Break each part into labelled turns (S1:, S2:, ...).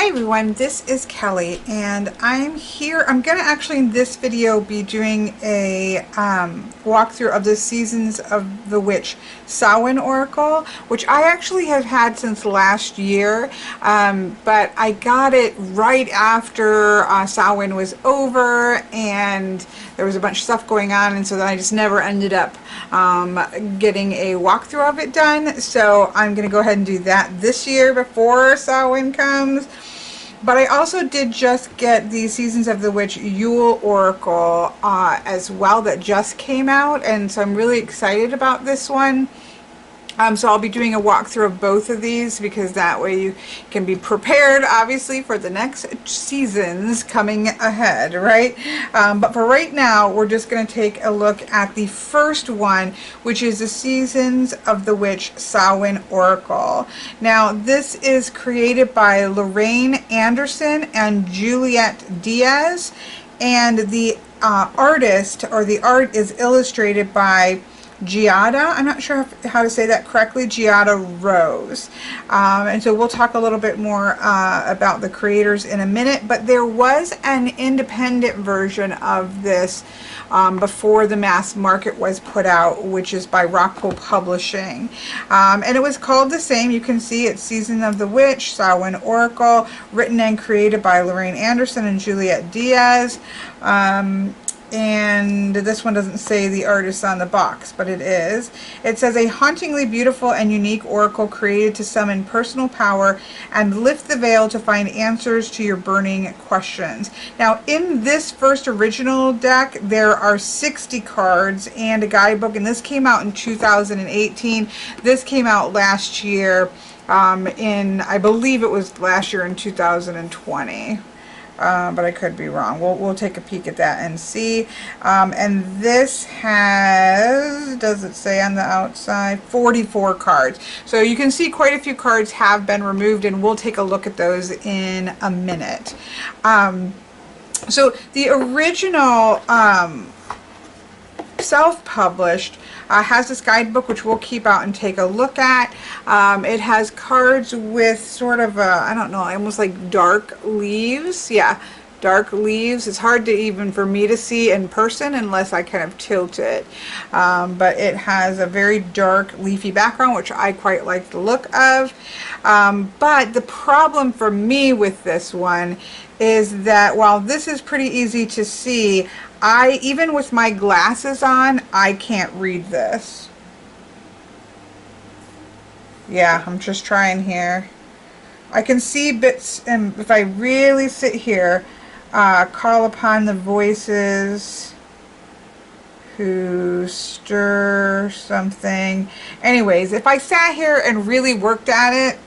S1: Hi everyone, this is Kelly and I'm here. I'm going to actually in this video be doing a walkthrough of the Seasons of the Witch Samhain Oracle, which I actually have had since last year, but I got it right after Samhain was over and there was a bunch of stuff going on, and so then I just never ended up getting a walkthrough of it done. So I'm going to go ahead and do that this year before Samhain comes. But I also did just get the Seasons of the Witch Yule Oracle as well that just came out, and so I'm really excited about this one. So I'll be doing a walkthrough of both of these because that way you can be prepared, obviously, for the next seasons coming ahead, right? But for right now, we're just going to take a look at the first one, which is the Seasons of the Witch Samhain Oracle. Now, this is created by Lorraine Anderson and Juliette Diaz, and the artist, or the art, is illustrated by Giada. I'm not sure how to say that correctly. Giada Rose. And so we'll talk a little bit more about the creators in a minute, but there was an independent version of this before the mass market was put out, which is by Rockpool Publishing. And it was called the same. You can see it's Season of the Witch, Samhain Oracle, written and created by Lorraine Anderson and Juliette Diaz. And this one doesn't say the artist on the box, but it is. It says, a hauntingly beautiful and unique oracle created to summon personal power and lift the veil to find answers to your burning questions. Now, in this first original deck, there are 60 cards and a guidebook, and this came out in 2018. This came out last year I believe it was last year in 2020. But I could be wrong. We'll take a peek at that and see. And this has, does it say on the outside, 44 cards. So you can see quite a few cards have been removed, and we'll take a look at those in a minute. So the original self-published has this guidebook, which we'll keep out and take a look at. It has cards with sort of I don't know, almost like dark leaves. Yeah, dark leaves. It's hard to even for me to see in person unless I kind of tilt it. But it has a very dark leafy background, which I quite like the look of. But the problem for me with this one is that while this is pretty easy to see, even with my glasses on, I can't read this. Yeah, I'm just trying here. I can see bits, and if I really sit here, call upon the voices who stir something. Anyways, if I sat here and really worked at it,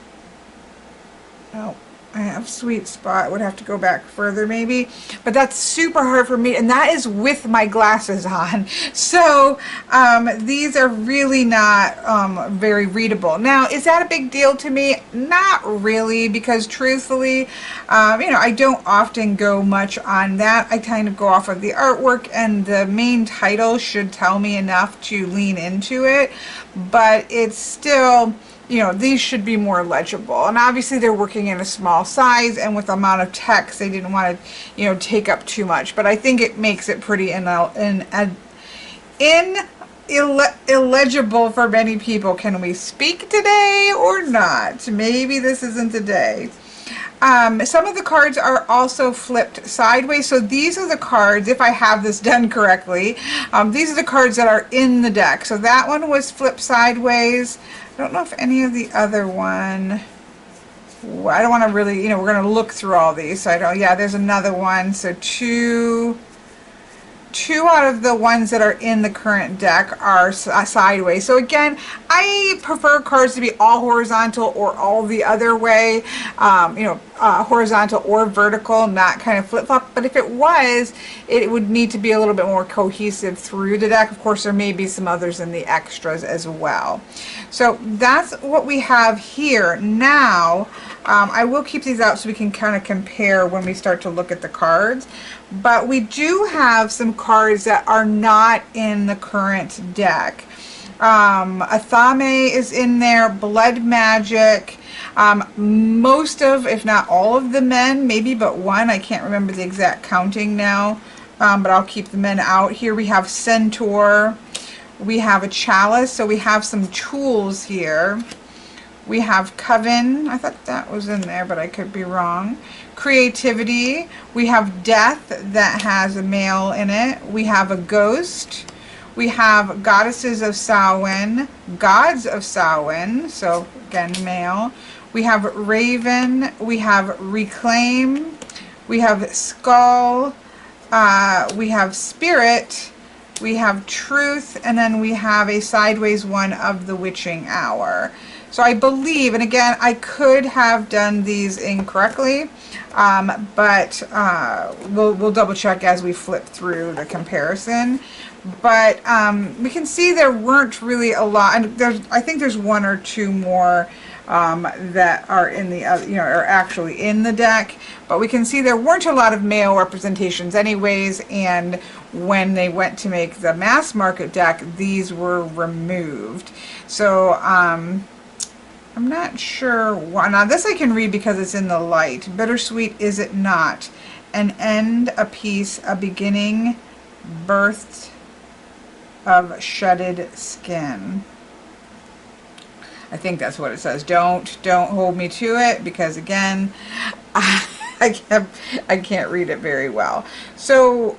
S1: oh, I have sweet spot, would have to go back further maybe, but that's super hard for me, and that is with my glasses on. So these are really not very readable. Now, is that a big deal to me? Not really, because truthfully, you know, I don't often go much on that. I kind of go off of the artwork, and the main title should tell me enough to lean into it, but it's still, you know, these should be more legible. And obviously they're working in a small size, and with the amount of text, they didn't want to, you know, take up too much. But I think it makes it pretty illegible for many people. Can we speak today or not? Maybe this isn't today. Some of the cards are also flipped sideways. So these are the cards, if I have this done correctly, these are the cards that are in the deck. So that one was flipped sideways. I don't know if any of the other one, I don't want to really, you know, we're going to look through all these. So I don't, yeah, there's another one. So two out of the ones that are in the current deck are sideways. So again, I prefer cards to be all horizontal or all the other way, you know, horizontal or vertical, not kind of flip-flop. But if it was, it would need to be a little bit more cohesive through the deck. Of course, there may be some others in the extras as well. So that's what we have here. Now, I will keep these out so we can kind of compare when we start to look at the cards. But we do have some cards that are not in the current deck. Athame is in there, blood magic. Most of, if not all of the men, maybe but one, I can't remember the exact counting now, but I'll keep the men out. Here we have centaur, we have a chalice, so we have some tools here. We have coven, I thought that was in there, but I could be wrong. Creativity, we have death that has a male in it. We have a ghost. We have goddesses of Samhain, gods of Samhain, so again male. We have raven, we have reclaim, we have skull, we have spirit, we have truth, and then we have a sideways one of the witching hour. So I believe, and again, I could have done these incorrectly, but we'll double check as we flip through the comparison. But we can see there weren't really a lot, and I think there's one or two more that are in the are actually in the deck, but we can see there weren't a lot of male representations anyways, and when they went to make the mass market deck, these were removed. So I'm not sure why. Now this I can read because it's in the light. Bittersweet is it not? An end, a peace, a beginning, birth of shedded skin. I think that's what it says. Don't hold me to it, because again, I can't read it very well. So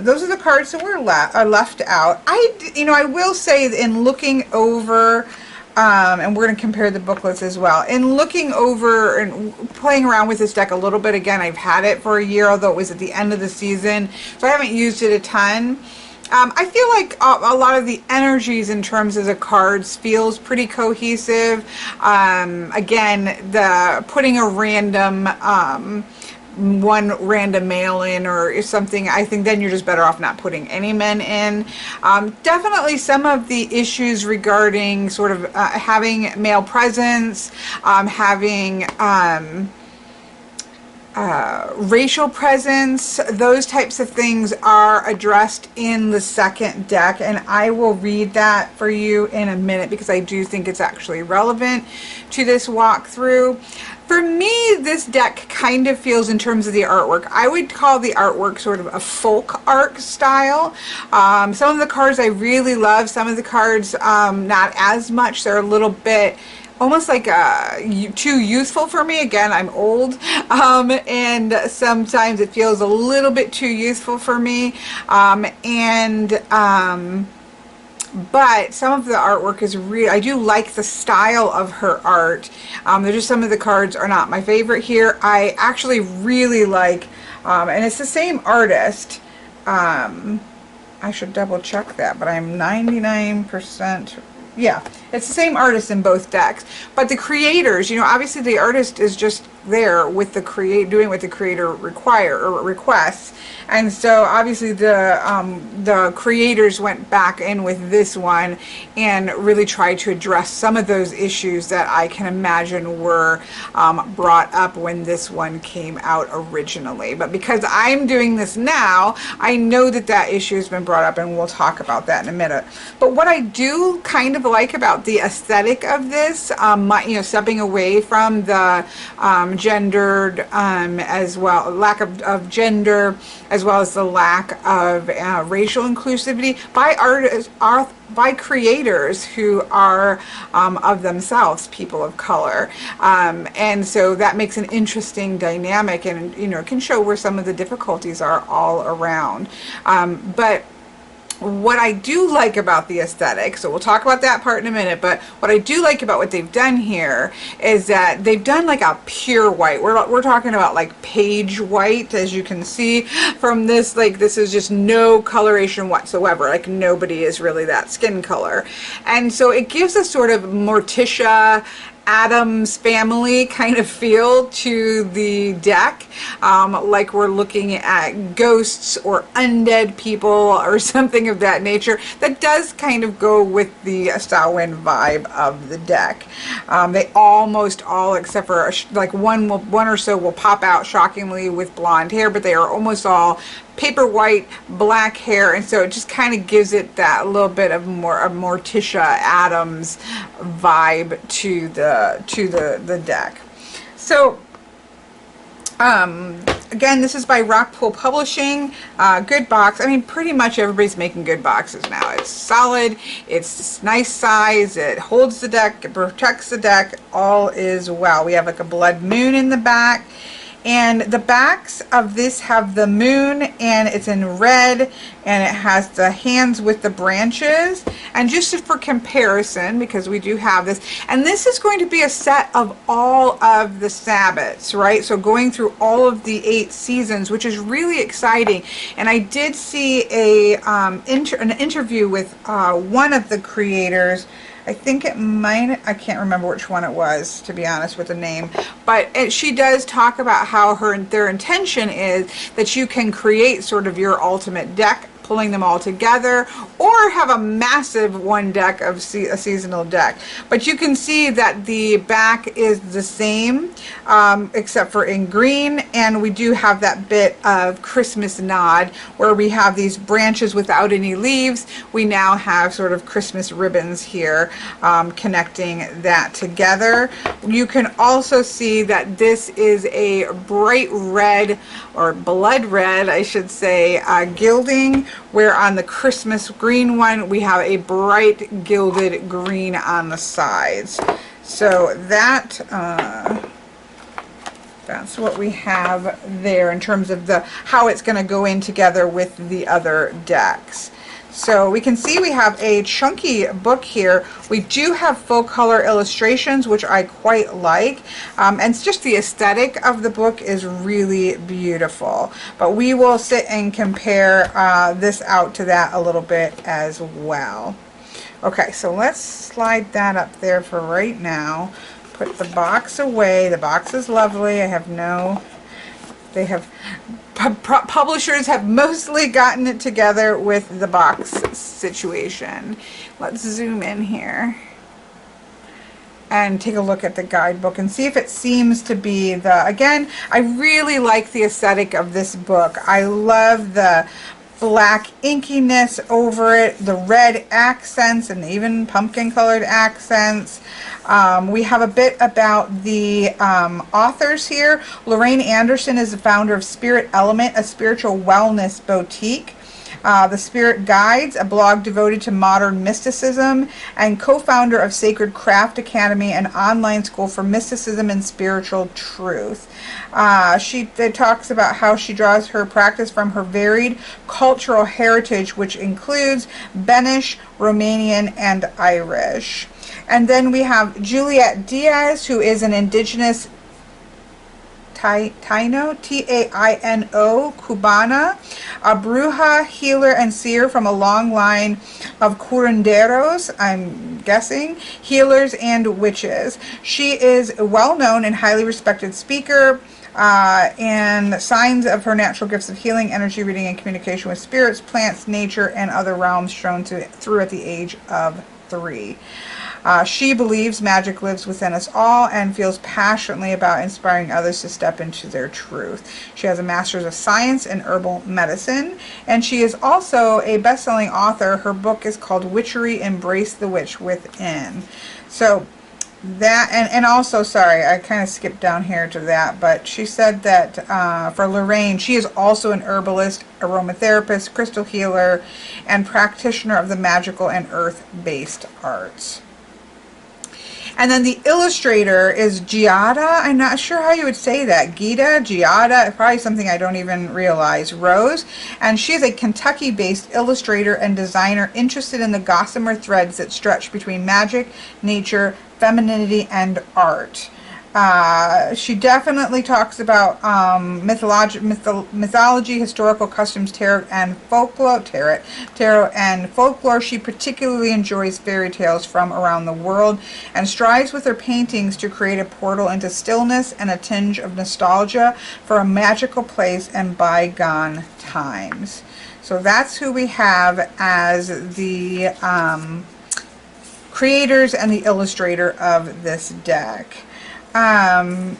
S1: those are the cards that were left out. I will say that in looking over, and we're going to compare the booklets as well. In looking over and playing around with this deck a little bit, again, I've had it for a year, although it was at the end of the season, so I haven't used it a ton. I feel like a lot of the energies in terms of the cards feels pretty cohesive. Again, the putting a random one random male in or something, I think then you're just better off not putting any men in. Definitely some of the issues regarding sort of having male presence, having racial presence, those types of things are addressed in the second deck, and I will read that for you in a minute because I do think it's actually relevant to this walkthrough. For me, this deck kind of feels, in terms of the artwork, I would call the artwork sort of a folk art style. Some of the cards I really love, some of the cards not as much. They're a little bit almost like too youthful for me. Again, I'm old, and sometimes it feels a little bit too youthful for me. But some of the artwork is real. I do like the style of her art. There's just some of the cards are not my favorite here. I actually really like, and it's the same artist. I should double check that, but I'm 99%. Yeah, it's the same artist in both decks, but the creators, obviously the artist is just there with the doing what the creator requests, and so obviously the creators went back in with this one and really tried to address some of those issues that I can imagine were brought up when this one came out originally. But because I'm doing this now, I know that issue has been brought up, and we'll talk about that in a minute. But what I do kind of like about the aesthetic of this, stepping away from the gendered as well, lack of gender, as well as the lack of racial inclusivity by artists, by creators who are of themselves people of color, and so that makes an interesting dynamic, and it can show where some of the difficulties are all around. But what I do like about the aesthetic, so we'll talk about that part in a minute, but what I do like about what they've done here is that they've done like a pure white. We're talking about like page white, as you can see from this. Like, this is just no coloration whatsoever. Like, nobody is really that skin color, and so it gives us sort of Morticia Addams Family kind of feel to the deck, like we're looking at ghosts or undead people or something of that nature. That does kind of go with the Samhain vibe of the deck. They almost all, except for like one or so, will pop out shockingly with blonde hair, but they are almost all paper white, black hair, and so it just kind of gives it that little bit of Morticia Addams vibe to the deck. So again, this is by Rockpool Publishing. Good box. I mean, pretty much everybody's making good boxes now. It's solid, it's nice size, it holds the deck, it protects the deck, all is well. We have like a blood moon in the back. And the backs of this have the moon, and it's in red, and it has the hands with the branches. And just for comparison, because we do have this, and this is going to be a set of all of the Sabbats, right? So going through all of the 8 seasons, which is really exciting. And I did see an interview with one of the creators. I think it might, I can't remember which one it was, to be honest with the name, but she does talk about how their intention is that you can create sort of your ultimate deck, pulling them all together, or have a massive one deck of a seasonal deck. But you can see that the back is the same, except for in green, and we do have that bit of Christmas nod where we have these branches without any leaves. We now have sort of Christmas ribbons here, connecting that together. You can also see that this is a bright red, or blood red I should say, gilding, where on the Christmas green one we have a bright gilded green on the sides. So that's what we have there in terms of how it's going to go in together with the other decks. So we can see we have a chunky book here. We do have full color illustrations, which I quite like. And it's just the aesthetic of the book is really beautiful. But we will sit and compare this out to that a little bit as well. Okay, so let's slide that up there for right now. Put the box away. The box is lovely. Publishers have mostly gotten it together with the box situation. Let's zoom in here and take a look at the guidebook and see if it seems to be again, I really like the aesthetic of this book. I love the black inkiness over it, the red accents, and even pumpkin colored accents. We have a bit about the authors here. Lorraine Anderson is the founder of Spirit Element, a spiritual wellness boutique. The Spirit Guides, a blog devoted to modern mysticism, and co-founder of Sacred Craft Academy, an online school for mysticism and spiritual truth. She talks about how she draws her practice from her varied cultural heritage, which includes Benish, Romanian, and Irish. And then we have Juliette Diaz, who is an indigenous Taino, T-A-I-N-O, Cubana, a bruja, healer, and seer from a long line of curanderos, I'm guessing, healers and witches. She is a well-known and highly respected speaker, and signs of her natural gifts of healing, energy reading, and communication with spirits, plants, nature, and other realms shown through at the age of 3. She believes magic lives within us all and feels passionately about inspiring others to step into their truth. She has a master's of science in herbal medicine, and she is also a best-selling author. Her book is called Witchery, Embrace the Witch Within. So that, and also, sorry, I kind of skipped down here to that, but she said that for Lorraine, she is also an herbalist, aromatherapist, crystal healer, and practitioner of the magical and earth-based arts. And then the illustrator is Giada. I'm not sure how you would say that. Giada, probably something I don't even realize. Rose. And she is a Kentucky-based illustrator and designer interested in the gossamer threads that stretch between magic, nature, femininity, and art. She definitely talks about mythology, historical customs, tarot and folklore. She particularly enjoys fairy tales from around the world and strives with her paintings to create a portal into stillness and a tinge of nostalgia for a magical place and bygone times. So that's who we have as the creators and the illustrator of this deck.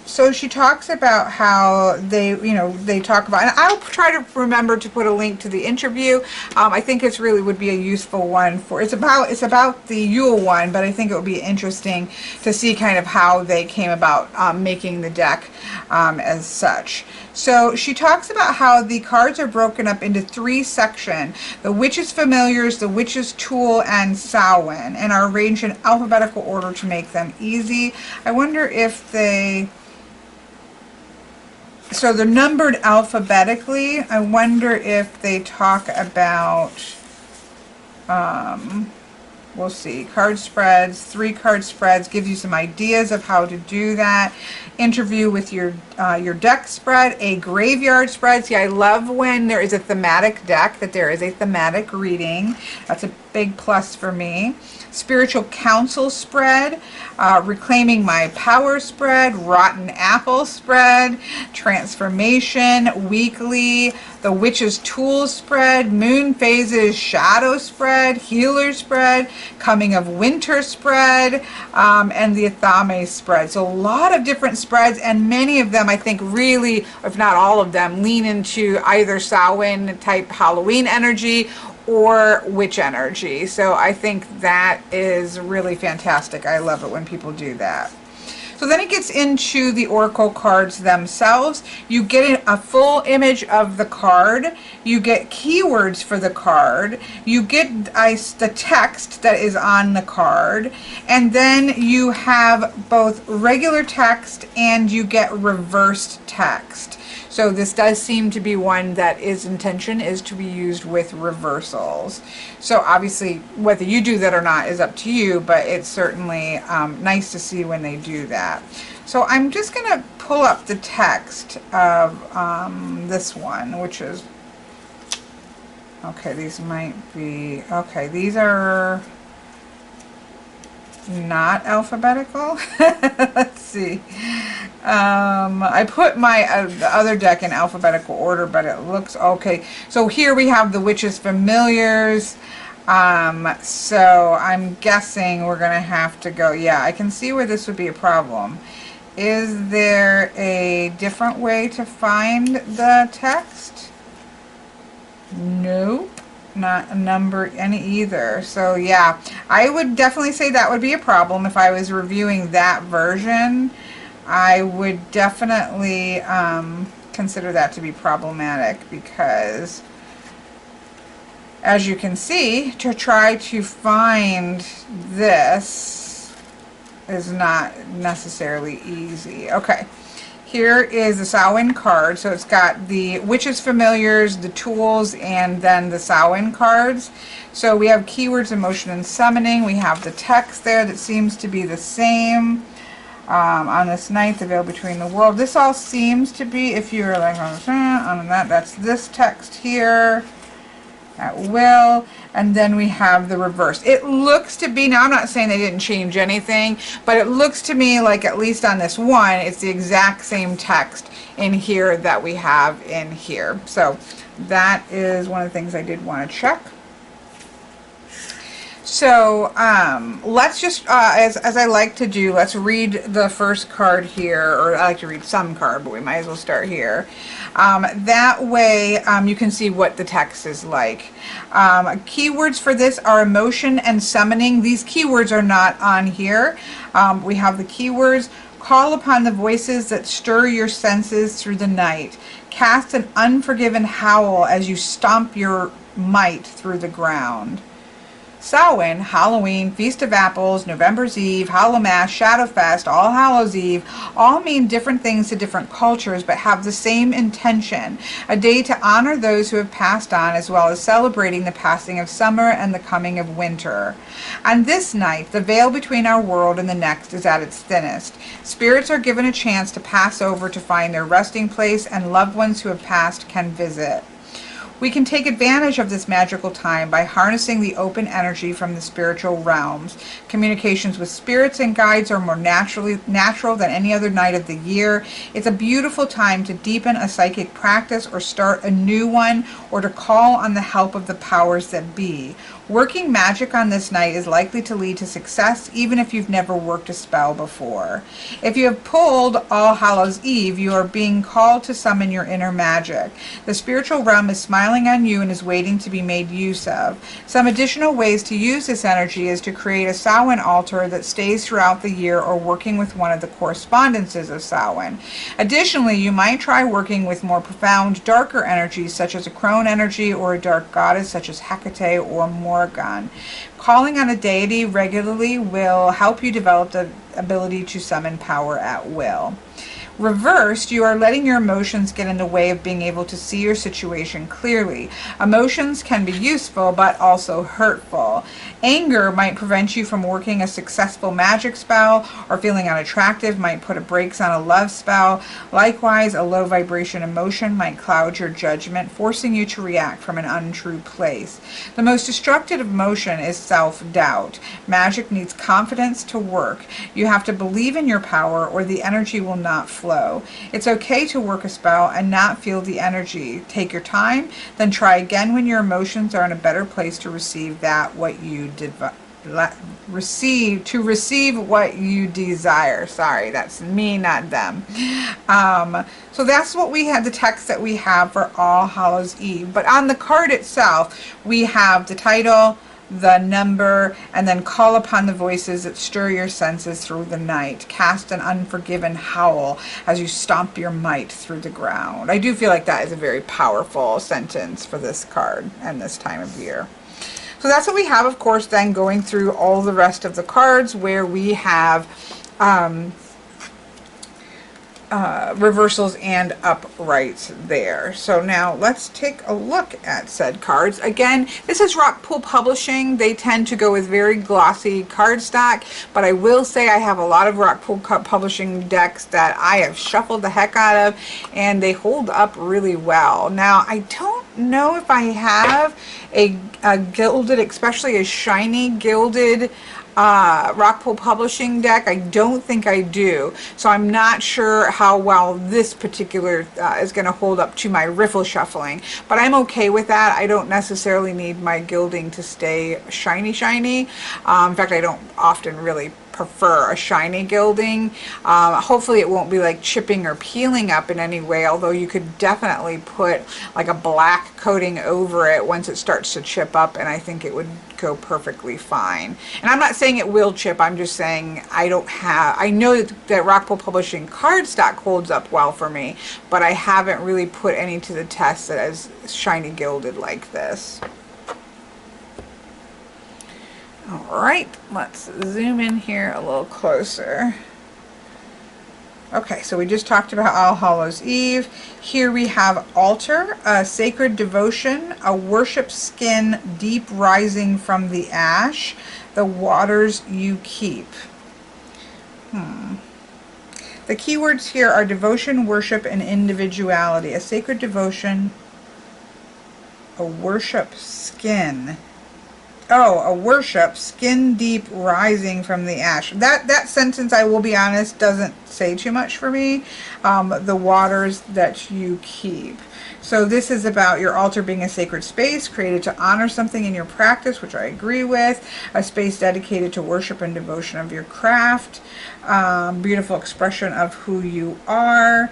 S1: So she talks about how they talk about, and I'll try to remember to put a link to the interview. I think it's really would be a useful one for, it's about the Yule one, but I think it would be interesting to see kind of how they came about making the deck as such. So she talks about how the cards are broken up into 3 sections: the Witch's Familiars, the Witch's Tool, and Samhain, and are arranged in alphabetical order to make them easy. I wonder if so they're numbered alphabetically. I wonder if they talk about, we'll see, card spreads, 3 card spreads, gives you some ideas of how to do that. Interview with your deck spread, a graveyard spread. See, I love when there is a thematic deck, that there is a thematic reading. That's a big plus for me. Spiritual Counsel spread, Reclaiming My Power spread, Rotten Apple spread, Transformation weekly, the Witch's Tools spread, Moon Phases Shadow spread, Healer spread, Coming of Winter spread, and the Athame spread. So a lot of different spreads, and many of them I think really, if not all of them, lean into either Samhain type Halloween energy or witch energy. So I think that is really fantastic. I love it when people do that. So then it gets into the oracle cards themselves. You get a full image of the card. You get keywords for the card. You get the text that is on the card. And then you have both regular text and you get reversed text. So this does seem to be one that its intention is to be used with reversals. So obviously whether you do that or not is up to you, but it's certainly nice to see when they do that. So I'm just going to pull up the text of this one, which is, okay, these might be, okay, these are not alphabetical. Let's see. I put my the other deck in alphabetical order, but it looks okay. So here we have the Witch's Familiars. So I'm guessing we're gonna have to go, yeah, I can see where this would be a problem. Is there a different way to find the text? Nope. Not a number any either. So yeah, I would definitely say that would be a problem if I was reviewing that version. I would definitely consider that to be problematic, because as you can see, to try to find this is not necessarily easy. Okay. Here is the Samhain card. So it's got the Witch's Familiars, the Tools, and then the Samhain cards. So we have keywords, emotion, and summoning. We have the text there that seems to be the same. On this night, the veil between the world. This all seems to be, if you're like on that, that's this text here. At will. And then we have the reverse. It looks to be, now I'm not saying they didn't change anything, but it looks to me like, at least on this one, it's the exact same text in here that we have in here. So that is one of the things I did want to check. So let's just, as I like to do, let's read the first card here, or I like to read some card, but we might as well start here. That way you can see what the text is like. Keywords for this are emotion and summoning. These keywords are not on here. We have the keywords: call upon the voices that stir your senses through the night. Cast an unforgiven howl as you stomp your might through the ground. Samhain, Halloween, Feast of Apples, November's Eve, Hallowmass, Shadowfest, All Hallows Eve, all mean different things to different cultures but have the same intention, a day to honor those who have passed on as well as celebrating the passing of summer and the coming of winter. On this night, the veil between our world and the next is at its thinnest. Spirits are given a chance to pass over to find their resting place, and loved ones who have passed can visit. We can take advantage of this magical time by harnessing the open energy from the spiritual realms. Communications with spirits and guides are more natural than any other night of the year. It's a beautiful time to deepen a psychic practice or start a new one, or to call on the help of the powers that be. Working magic on this night is likely to lead to success even if you've never worked a spell before. If you have pulled All Hallows Eve, you are being called to summon your inner magic. The spiritual realm is smiling on you and is waiting to be made use of. Some additional ways to use this energy is to create a Samhain altar that stays throughout the year, or working with one of the correspondences of Samhain. Additionally, you might try working with more profound, darker energies such as a crone energy or a dark goddess such as Hecate or Morgan. Calling on a deity regularly will help you develop the ability to summon power at will. Reversed, you are letting your emotions get in the way of being able to see your situation clearly. Emotions can be useful but also hurtful. Anger might prevent you from working a successful magic spell, or feeling unattractive might put a brakes on a love spell. Likewise, a low vibration emotion might cloud your judgment, forcing you to react from an untrue place. The most destructive emotion is self-doubt. Magic needs confidence to work. You have to believe in your power, or the energy will not flow. It's okay to work a spell and not feel the energy. Take your time, then try again when your emotions are in a better place to receive what you desire. Sorry, that's me, not them. So that's what we had, the text that we have for All Hallows Eve. But on the card itself, we have the title, the number, and then call upon the voices that stir your senses through the night. Cast an unforgiven howl as you stomp your might through the ground. I do feel like that is a very powerful sentence for this card and this time of year. So that's what we have, of course, then going through all the rest of the cards, where we have reversals and uprights there. So now let's take a look at said cards. Again, this is Rockpool Publishing. They tend to go with very glossy cardstock, but I will say I have a lot of Rockpool Publishing decks that I have shuffled the heck out of, and they hold up really well. Now, I don't know if I have a gilded, especially a shiny gilded Rockpool Publishing deck. I don't think I do, so I'm not sure how well this particular is going to hold up to my riffle shuffling, but I'm okay with that. I don't necessarily need my gilding to stay shiny. In fact, I don't often really prefer a shiny gilding. Hopefully it won't be like chipping or peeling up in any way, although you could definitely put like a black coating over it once it starts to chip up, and I think it would go perfectly fine. And I'm not saying it will chip, I'm just saying I know that Rockpool Publishing cardstock holds up well for me, but I haven't really put any to the test that is shiny gilded like this. Alright, let's zoom in here a little closer. Okay, so we just talked about All Hallows Eve. Here we have altar, a sacred devotion, a worship skin deep rising from the ash, the waters you keep. The keywords here are devotion, worship, and individuality. A sacred devotion, a worship skin. Oh, a worship, skin deep rising from the ash. That sentence, I will be honest, doesn't say too much for me. The waters that you keep. So this is about your altar being a sacred space created to honor something in your practice, which I agree with. A space dedicated to worship and devotion of your craft. Beautiful expression of who you are.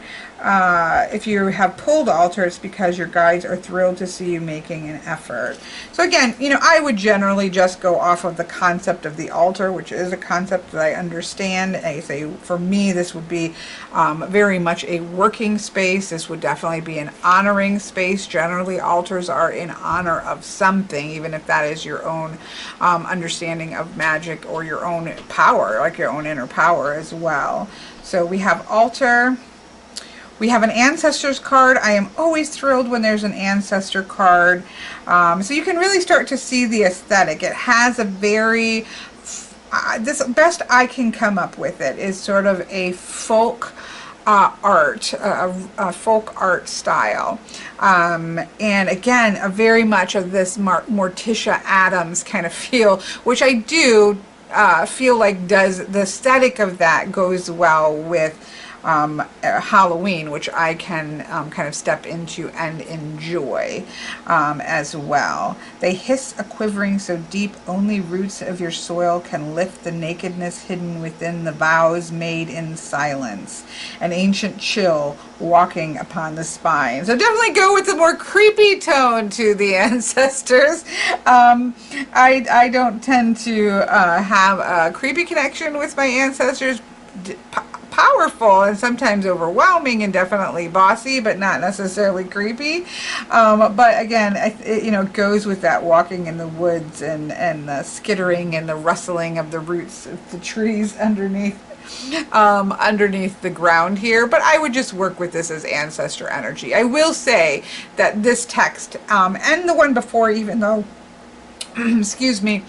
S1: if you have pulled altar, it's because your guides are thrilled to see you making an effort. So again, you know, I would generally just go off of the concept of the altar, which is a concept that I understand. I say for me, this would be very much a working space. This would definitely be an honoring space. Generally, altars are in honor of something, even if that is your own understanding of magic or your own power, like your own inner power as well. So we have altar. We have an ancestors card. I am always thrilled when there's an ancestor card. So you can really start to see the aesthetic. It has a very, this best I can come up with it is sort of a folk art, a folk art style. And again, a very much of this Morticia Addams kind of feel, which I do feel like does, the aesthetic of that goes well with Halloween, which I can kind of step into and enjoy as well. They hiss a quivering so deep only roots of your soil can lift the nakedness hidden within the vows made in silence. An ancient chill walking upon the spine. So definitely go with the more creepy tone to the ancestors. I don't tend to have a creepy connection with my ancestors. Powerful and sometimes overwhelming and definitely bossy, but not necessarily creepy. But again, it goes with that walking in the woods and the skittering and the rustling of the roots of the trees underneath the ground here. But I would just work with this as ancestor energy. I will say that this text and the one before, even though excuse me,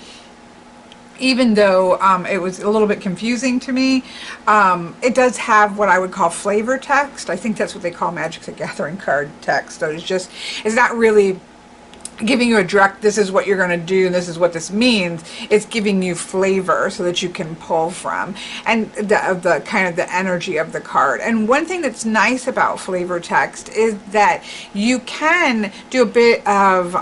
S1: even though it was a little bit confusing to me, it does have what I would call flavor text. I think that's what they call Magic the Gathering card text. So it's not really giving you a direct, this is what you're going to do, and this is what this means. It's giving you flavor so that you can pull from, and the kind of the energy of the card. And one thing that's nice about flavor text is that you can do a bit of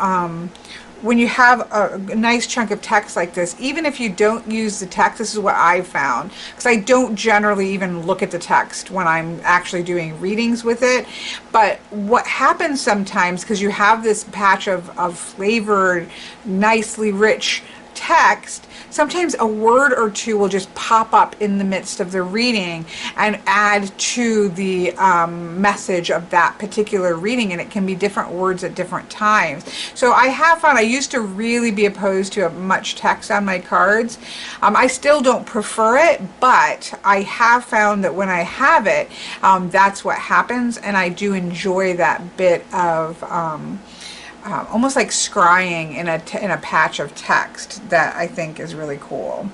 S1: when you have a nice chunk of text like this, even if you don't use the text, this is what I found, because I don't generally even look at the text when I'm actually doing readings with it. But what happens sometimes, because you have this patch of flavored, nicely rich text, sometimes a word or two will just pop up in the midst of the reading and add to the message of that particular reading, and it can be different words at different times. So I have found, I used to really be opposed to much text on my cards. I still don't prefer it, but I have found that when I have it, that's what happens, and I do enjoy that bit of almost like scrying in a patch of text that I think is really cool.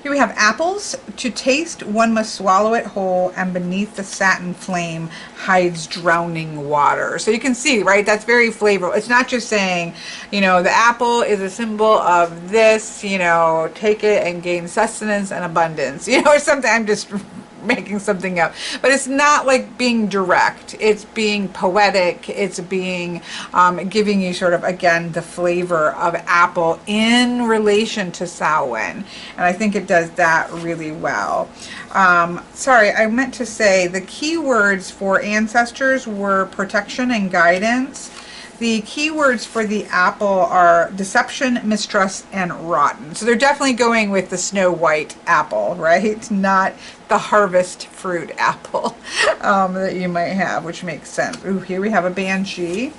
S1: Here we have apples. To taste, one must swallow it whole, and beneath the satin flame hides drowning water. So you can see, right, that's very flavorful. It's not just saying, the apple is a symbol of this, take it and gain sustenance and abundance, or something. I'm just making something up, but it's not like being direct. It's being poetic. It's being giving you sort of, again, the flavor of apple in relation to Samhain, and I think it does that really well. Sorry, I meant to say the keywords for ancestors were protection and guidance. The keywords for the apple are deception, mistrust, and rotten. So they're definitely going with the Snow White apple, right? Not the harvest fruit apple that you might have, which makes sense. Ooh, here we have a banshee.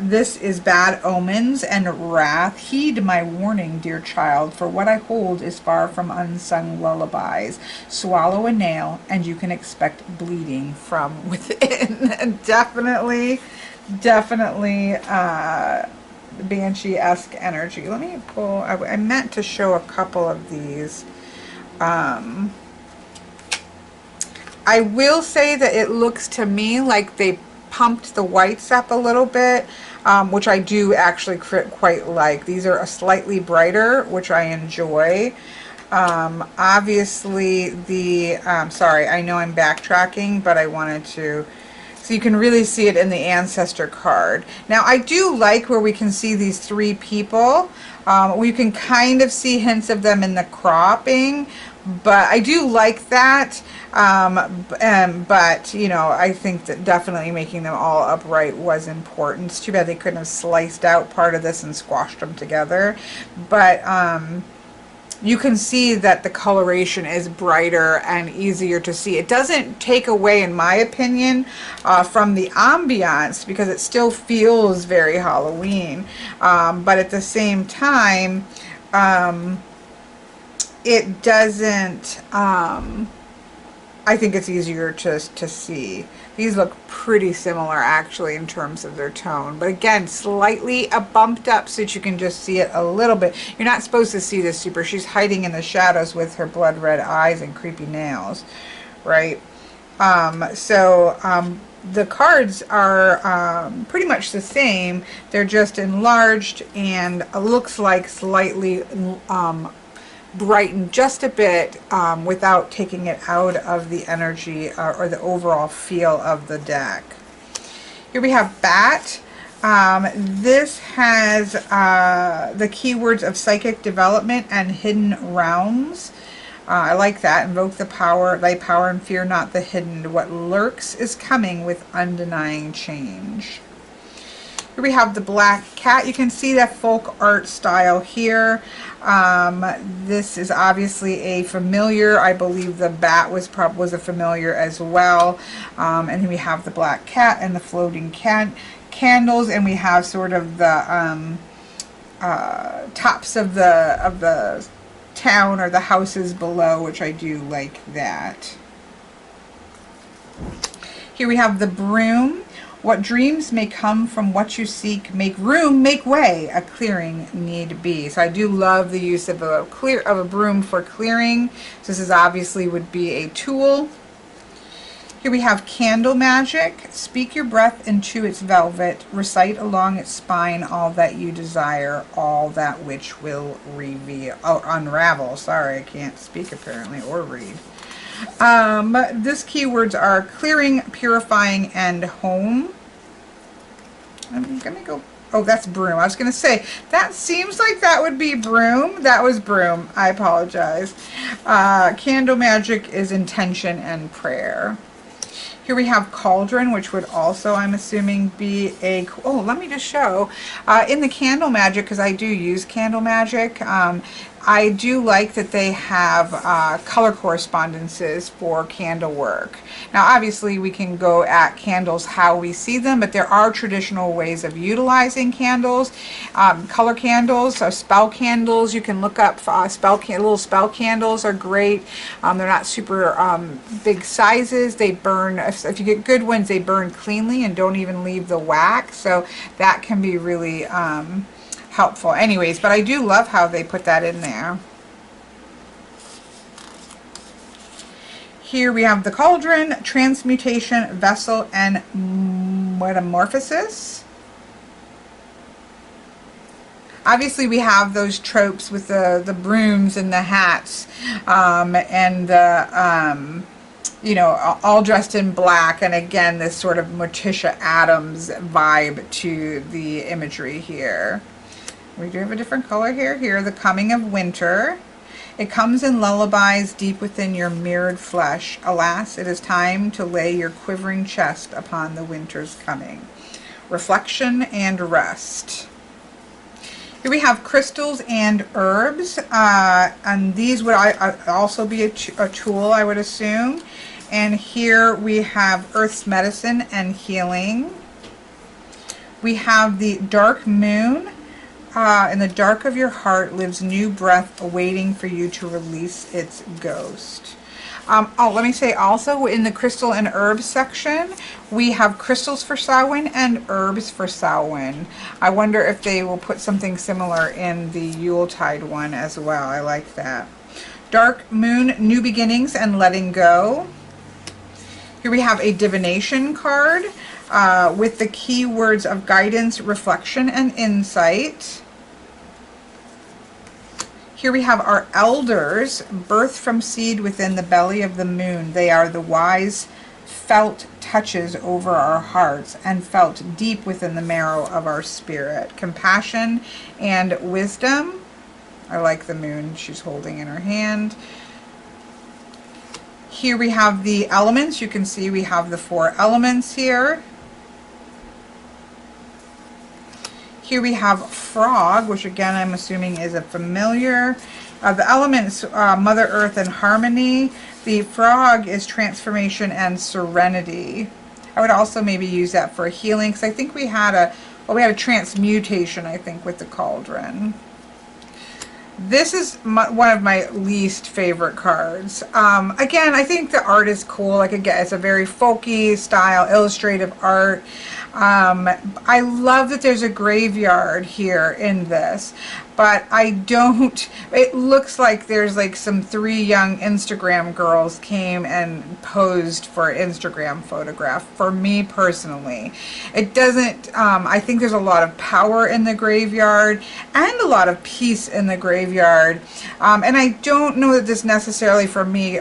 S1: This is bad omens and wrath. Heed my warning, dear child, for what I hold is far from unsung lullabies. Swallow a nail, and you can expect bleeding from within. Definitely banshee-esque energy. Let me pull, I meant to show a couple of these. I will say that it looks to me like they pumped the whites up a little bit, which I do actually quite like. These are a slightly brighter, which I enjoy. Obviously sorry, I know I'm backtracking, but I wanted to, so you can really see it in the ancestor card. Now I do like where we can see these three people. We can kind of see hints of them in the cropping, But I do like that. But, you know, I think that definitely making them all upright was important. It's too bad they couldn't have sliced out part of this and squashed them together. But you can see that the coloration is brighter and easier to see. It doesn't take away, in my opinion, from the ambiance, because it still feels very Halloween. But at the same time, it doesn't, I think it's easier to see. These look pretty similar actually in terms of their tone, but again, slightly bumped up so that you can just see it a little bit. You're not supposed to see this super. She's hiding in the shadows with her blood red eyes and creepy nails, right? The cards are pretty much the same. They're just enlarged and looks like slightly brightened just a bit without taking it out of the energy or the overall feel of the deck. Here we have Bat. This has the keywords of psychic development and hidden realms. I like that. Invoke the power, thy power, and fear not the hidden. What lurks is coming with undenying change. Here we have the Black Cat. You can see that folk art style here. This is obviously a familiar. I believe the bat was a familiar as well. And then we have the Black Cat and the floating candles, and we have sort of the tops of the town or the houses below, which I do like that. Here we have the Broom. What dreams may come from what you seek, make room, make way, a clearing need be. So I do love the use of a broom for clearing. So this is obviously would be a tool. Here we have Candle Magic. Speak your breath into its velvet, recite along its spine all that you desire, all that which will unravel. Sorry, I can't speak apparently or read. This keywords are clearing, purifying, and home. I'm gonna go, oh, that's broom. I was gonna say, that seems like that would be broom. That was broom. I apologize. Candle Magic is intention and prayer. Here we have Cauldron, which would also, I'm assuming, be a, oh, let me just show. In the Candle Magic, because I do use Candle Magic, I do like that they have color correspondences for candle work. Now obviously we can go at candles how we see them, but there are traditional ways of utilizing candles. Color candles, so spell candles, you can look up little spell candles are great. They're not super big sizes. They burn, if you get good ones, they burn cleanly and don't even leave the wax, so that can be really helpful. Anyways, but I do love how they put that in there. Here we have the Cauldron, Transmutation, Vessel, and Metamorphosis. Obviously we have those tropes with the brooms and the hats and the you know, all dressed in black, and again this sort of Morticia Addams vibe to the imagery here. We do have a different color here. Here, the coming of winter. It comes in lullabies deep within your mirrored flesh. Alas, it is time to lay your quivering chest upon the winter's coming. Reflection and rest. Here we have crystals and herbs, and these would also be a tool, I would assume. And here we have Earth's medicine and healing. We have the dark moon. In the dark of your heart lives new breath awaiting for you to release its ghost. Oh, let me say also in the crystal and herbs section, we have crystals for Samhain and herbs for Samhain. I wonder if they will put something similar in the Yuletide one as well. I like that. Dark moon, new beginnings and letting go. Here we have a divination card. With the keywords of guidance, reflection, and insight. Here we have our elders, birthed from seed within the belly of the moon. They are the wise, felt touches over our hearts and felt deep within the marrow of our spirit. Compassion and wisdom. I like the moon she's holding in her hand. Here we have the elements. You can see we have the 4 elements here. Here we have frog, which again I'm assuming is a familiar. The elements, Mother Earth and harmony. The frog is transformation and serenity. I would also maybe use that for healing, because I think we had a transmutation, I think, with the cauldron. This is one of my least favorite cards. Again, I think the art is cool. Like, again, it's a very folky style, illustrative art. I love that there's a graveyard here in this, but I don't, it looks like there's like some 3 young Instagram girls came and posed for an Instagram photograph. For me personally, it doesn't, I think there's a lot of power in the graveyard and a lot of peace in the graveyard, and I don't know that this necessarily for me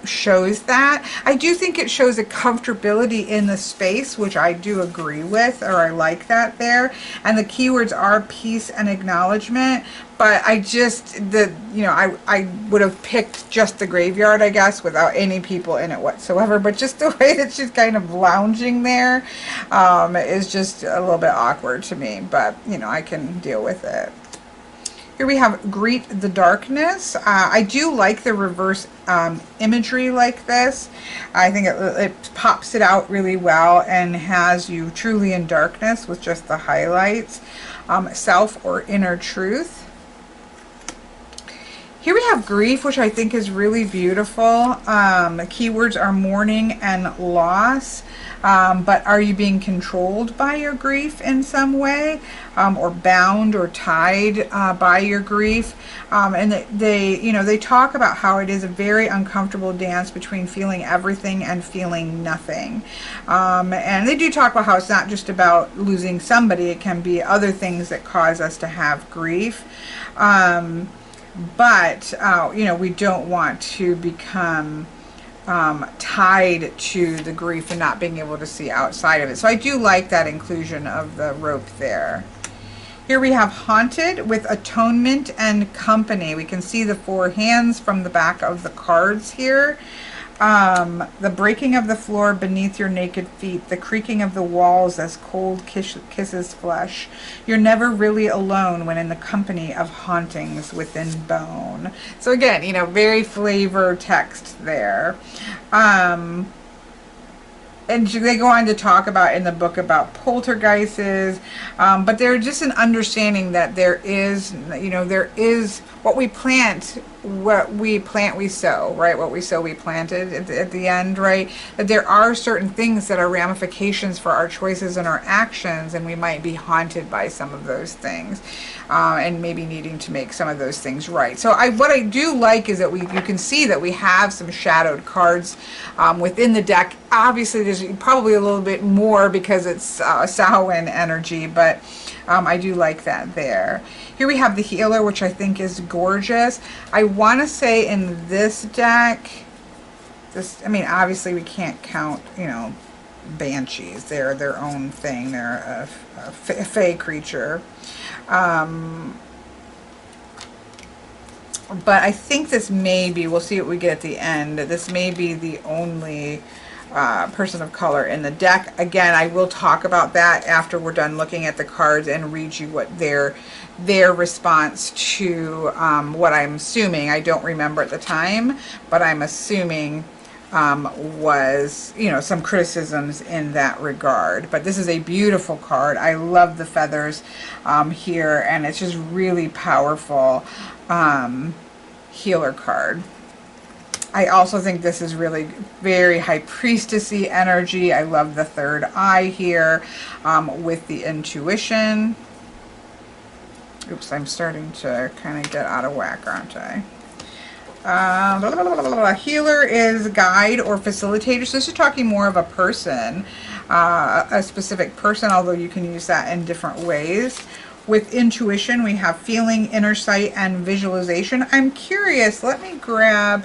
S1: shows that. I do think it shows a comfortability in the space, which I do agree with, or I like that there. And the keywords are peace and acknowledgement, but I just, I would have picked just the graveyard, I guess, without any people in it whatsoever. But just the way that she's kind of lounging there is just a little bit awkward to me, but I can deal with it. Here we have Greet the Darkness. I do like the reverse imagery like this. I think it pops it out really well and has you truly in darkness with just the highlights. Self or inner truth. Here we have grief, which I think is really beautiful. The keywords are mourning and loss. But are you being controlled by your grief in some way, or bound or tied by your grief? And they talk about how it is a very uncomfortable dance between feeling everything and feeling nothing. And they do talk about how it's not just about losing somebody; it can be other things that cause us to have grief. But we don't want to become tied to the grief and not being able to see outside of it. So I do like that inclusion of the rope there. Here we have Haunted with Atonement and Company. We can see the 4 hands from the back of the cards here. The breaking of the floor beneath your naked feet, the creaking of the walls as cold kisses flesh. You're never really alone when in the company of hauntings within bone. So again, very flavor text there. And they go on to talk about in the book about poltergeists, but they're just an understanding that there is what we plant we sow, right? What we sow we planted at the end, right? That there are certain things that are ramifications for our choices and our actions, and we might be haunted by some of those things, and maybe needing to make some of those things right. So what I do like is that you can see that we have some shadowed cards within the deck. Obviously there's probably a little bit more because it's Samhain energy, but I do like that there. Here we have the Healer, which I think is gorgeous. I want to say in this deck, obviously we can't count, banshees. They're their own thing. They're a fae creature. But I think this may be, we'll see what we get at the end, this may be the only person of color in the deck. Again, I will talk about that after we're done looking at the cards and read you what their response to what I'm assuming, I don't remember at the time, but I'm assuming was, some criticisms in that regard. But this is a beautiful card. I love the feathers here, and it's just really powerful healer card. I also think this is really very high priestessy energy. I love the third eye here with the intuition. Oops, I'm starting to kind of get out of whack, aren't I? Healer is guide or facilitator. So this is talking more of a person, a specific person, although you can use that in different ways. With intuition, we have feeling, inner sight, and visualization. I'm curious, let me grab,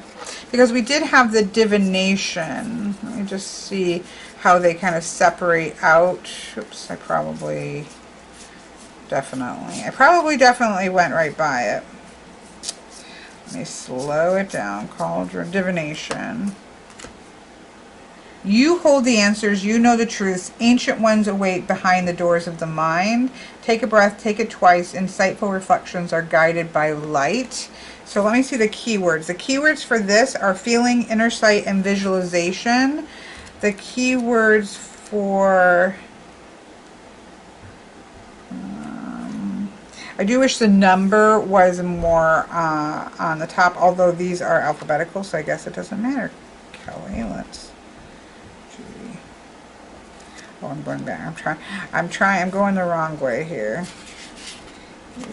S1: because we did have the divination. Let me just see how they kind of separate out. Oops, I probably definitely went right by it. Let me slow it down. Cauldron, divination. You hold the answers. You know the truths. Ancient ones await behind the doors of the mind. Take a breath. Take it twice. Insightful reflections are guided by light. So let me see the keywords. The keywords for this are feeling, inner sight, and visualization. The keywords for... I do wish the number was more on the top, although these are alphabetical, so I guess it doesn't matter. Kelly, let's... Oh, I'm going back. I'm going the wrong way here.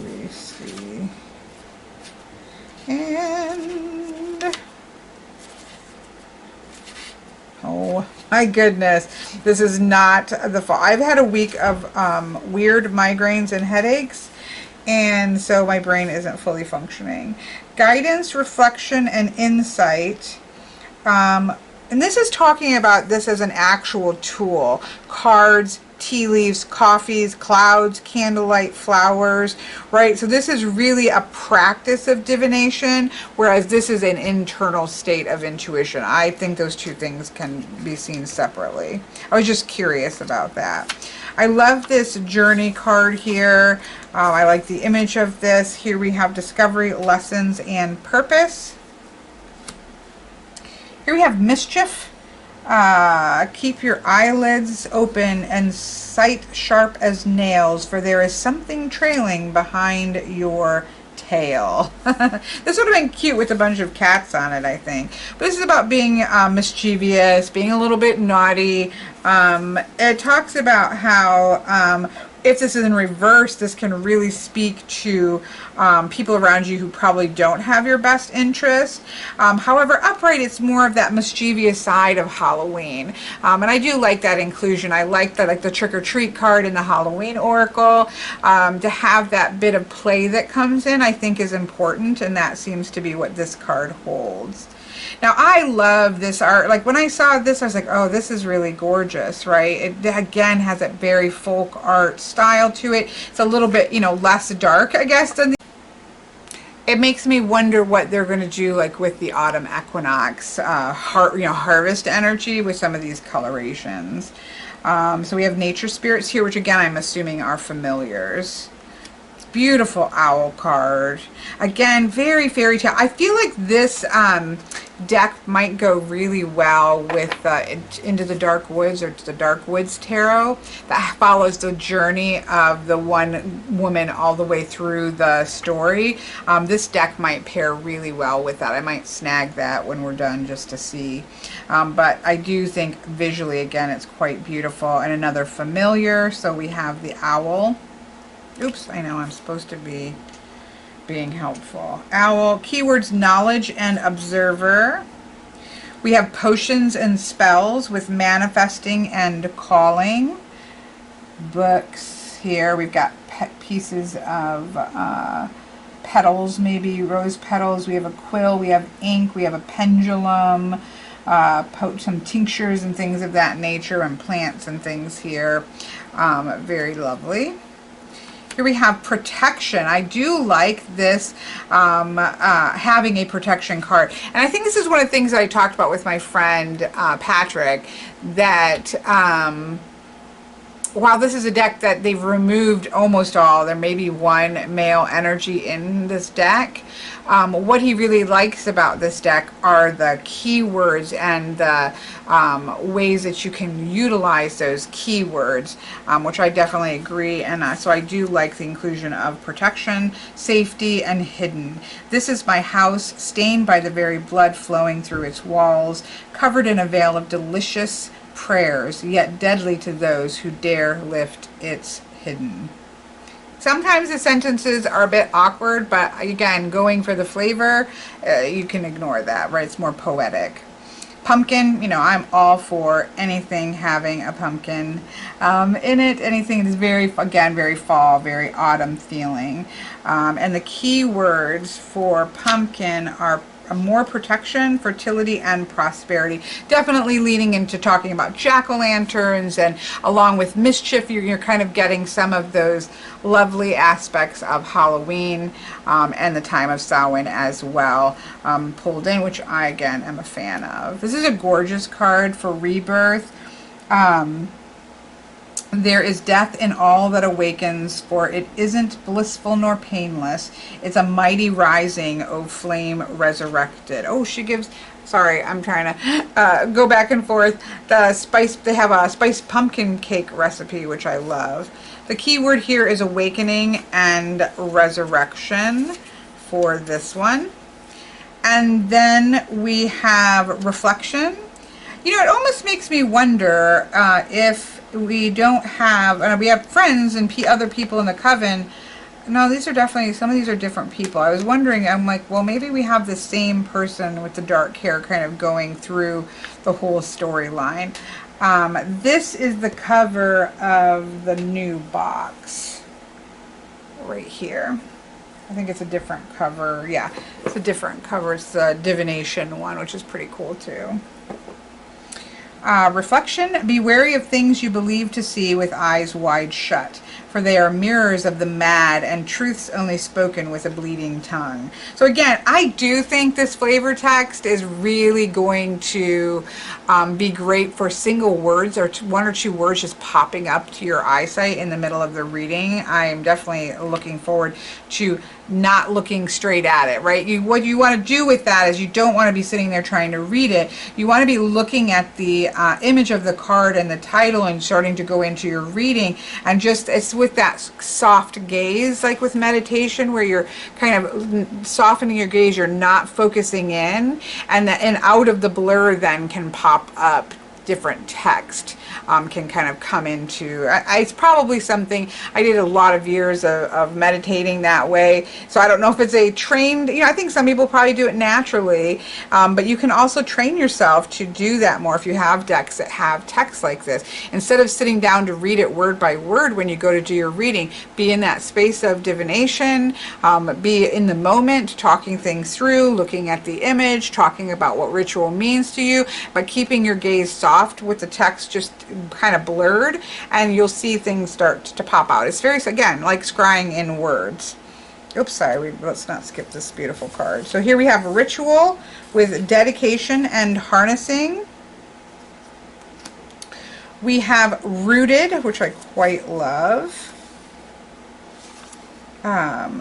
S1: We see. And... oh my goodness, this is not the fall. I've had a week of weird migraines and headaches, and so my brain isn't fully functioning. Guidance, reflection, and insight. And this is talking about this as an actual tool. Cards, tea leaves, coffees, clouds, candlelight, flowers, right? So this is really a practice of divination, whereas this is an internal state of intuition. I think those two things can be seen separately. I was just curious about that. I love this journey card here. I like the image of this. Here we have discovery, lessons, and purpose. Here we have mischief. Keep your eyelids open and sight sharp as nails, for there is something trailing behind your tail. This would have been cute with a bunch of cats on it, I think. But this is about being mischievous, being a little bit naughty. It talks about how if this is in reverse, this can really speak to people around you who probably don't have your best interest. However, upright, it's more of that mischievous side of Halloween. And I do like that inclusion. I like that, like the trick-or-treat card in the Halloween Oracle. To have that bit of play that comes in, I think is important, and that seems to be what this card holds. Now, I love this art. Like, when I saw this, I was like, oh, this is really gorgeous, right? It, again, has that very folk art style to it. It's a little bit, you know, less dark, I guess, than the... It makes me wonder what they're going to do, like, with the autumn equinox, harvest energy with some of these colorations. So we have nature spirits here, which, again, I'm assuming are familiars. Beautiful owl card. Again, very fairy tale. I feel like this deck might go really well with Into the Dark Woods, or the Dark Woods Tarot, that follows the journey of the one woman all the way through the story. This deck might pair really well with that. I might snag that when we're done just to see. But I do think visually, again, it's quite beautiful. And another familiar, so we have the owl. Oops, I know I'm supposed to be being helpful. Owl, keywords knowledge and observer. We have potions and spells with manifesting and calling. Books here. We've got pieces of petals, maybe rose petals. We have a quill. We have ink. We have a pendulum. Some tinctures and things of that nature, and plants and things here. Very lovely. Here we have protection. I do like this, having a protection card. And I think this is one of the things that I talked about with my friend Patrick, that while this is a deck that they've removed almost all, there may be one male energy in this deck. What he really likes about this deck are the keywords and the ways that you can utilize those keywords, which I definitely agree. And so I do like the inclusion of protection, safety, and hidden. This is my house, stained by the very blood flowing through its walls, covered in a veil of delicious prayers, yet deadly to those who dare lift its hidden. Sometimes the sentences are a bit awkward, but again, going for the flavor, you can ignore that, right? It's more poetic. Pumpkin, you know, I'm all for anything having a pumpkin in it. Anything that's very, again, very fall, very autumn feeling. And the key words for pumpkin are more protection, fertility, and prosperity. Definitely leaning into talking about jack-o'-lanterns, and along with mischief, you're kind of getting some of those lovely aspects of Halloween and the time of Samhain as well pulled in, which I, again, am a fan of. This is a gorgeous card for rebirth. There is death in all that awakens, for it isn't blissful nor painless. It's a mighty rising, O flame resurrected. Oh, she gives, sorry, I'm trying to go back and forth. The spice, they have a spiced pumpkin cake recipe, which I love. The key word here is awakening and resurrection for this one. And then we have reflection. You know, it almost makes me wonder if we don't have, and we have friends and other people in the coven. No, these are definitely, some of these are different people. I was wondering, I'm like, well, maybe we have the same person with the dark hair kind of going through the whole storyline. This is the cover of the new box right here. I think it's a different cover. Yeah, it's a different cover. It's the Divination one, which is pretty cool too. Reflection, be wary of things you believe to see with eyes wide shut, for they are mirrors of the mad and truths only spoken with a bleeding tongue. So again, I do think this flavor text is really going to be great for single words or one or two words just popping up to your eyesight in the middle of the reading. I am definitely looking forward to not looking straight at it, right? What you want to do with that is you don't want to be sitting there trying to read it. You want to be looking at the image of the card and the title and starting to go into your reading, and just, it's with that soft gaze, like with meditation, where you're kind of softening your gaze, you're not focusing in, and out of the blur then can pop up different text, can kind of come into. It's probably something I did a lot of years of meditating that way, so I don't know if it's a trained, I think some people probably do it naturally, but you can also train yourself to do that more if you have decks that have text like this. Instead of sitting down to read it word by word when you go to do your reading, be in that space of divination, be in the moment, talking things through, looking at the image, talking about what ritual means to you, but keeping your gaze soft with the text just kind of blurred, and you'll see things start to pop out. It's very, again, like scrying in words. Oops, sorry, let's not skip this beautiful card. So here we have a ritual with dedication and harnessing. We have rooted, which I quite love.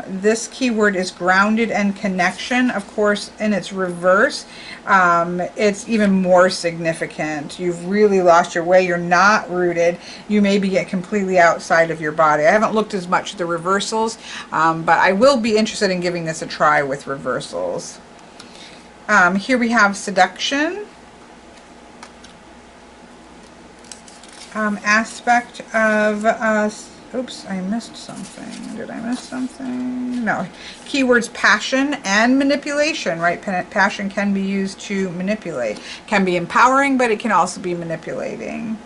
S1: This keyword is grounded and connection. Of course, in its reverse, it's even more significant. You've really lost your way. You're not rooted. You may be completely outside of your body. I haven't looked as much at the reversals, but I will be interested in giving this a try with reversals. Here we have seduction. Aspect of oops, I missed something. Did I miss something? No. Keywords passion and manipulation, right? Passion can be used to manipulate. Can be empowering, but it can also be manipulating.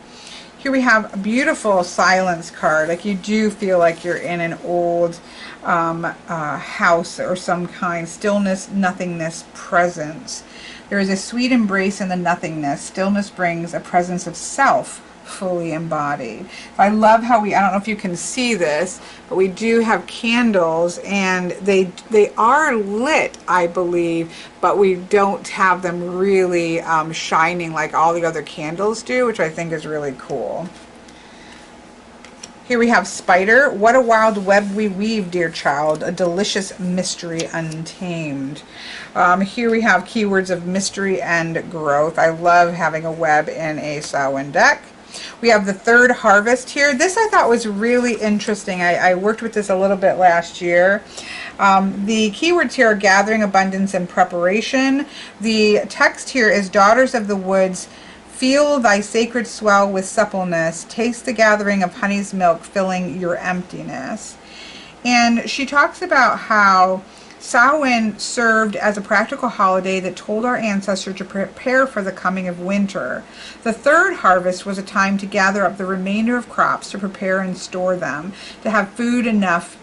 S1: Here we have a beautiful silence card. Like, you do feel like you're in an old house or some kind. Stillness, nothingness, presence. There is a sweet embrace in the nothingness. Stillness brings a presence of self, fully embodied. I love how I don't know if you can see this, but we do have candles, and they are lit, I believe, but we don't have them really shining like all the other candles do, which I think is really cool. Here we have spider. What a wild web we weave, dear child, a delicious mystery untamed. Here we have keywords of mystery and growth. I love having a web in a Samhain deck. We have the third harvest here. This I thought was really interesting. I worked with this a little bit last year. The keywords here are gathering, abundance, and preparation. The text here is daughters of the woods, feel thy sacred swell with suppleness, taste the gathering of honey's milk filling your emptiness. And she talks about how Samhain served as a practical holiday that told our ancestors to prepare for the coming of winter. The third harvest was a time to gather up the remainder of crops, to prepare and store them, to have enough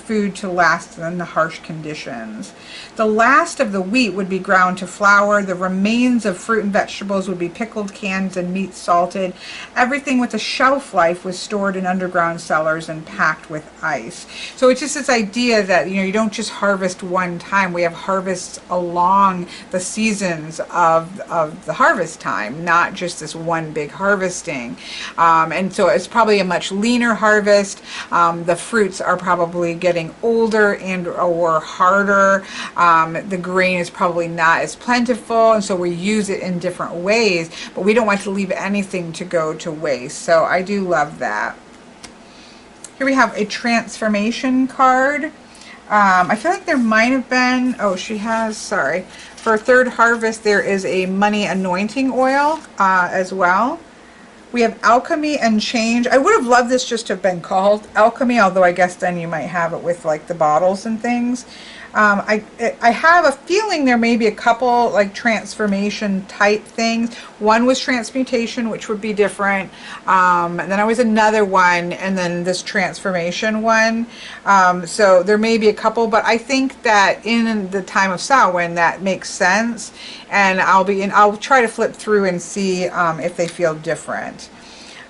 S1: food to last in the harsh conditions. The last of the wheat would be ground to flour. The remains of fruit and vegetables would be pickled, canned, and meat salted. Everything with a shelf life was stored in underground cellars and packed with ice. So it's just this idea that, you don't just harvest one time. We have harvests along the seasons of the harvest time, not just this one big harvesting. And so it's probably a much leaner harvest. The fruits are probably getting older and or harder. The grain is probably not as plentiful, and so we use it in different ways, but we don't want to leave anything to go to waste. So I do love that. Here we have a transformation card. I feel like there might have been, for third harvest there is a money anointing oil as well. We have alchemy and change. I would have loved this just to have been called alchemy, although I guess then you might have it with like the bottles and things. I have a feeling there may be a couple like transformation type things. One was transmutation, which would be different. And then there was another one, and then this transformation one. So there may be a couple, but I think that in the time of Samhain that makes sense. And I'll try to flip through and see if they feel different.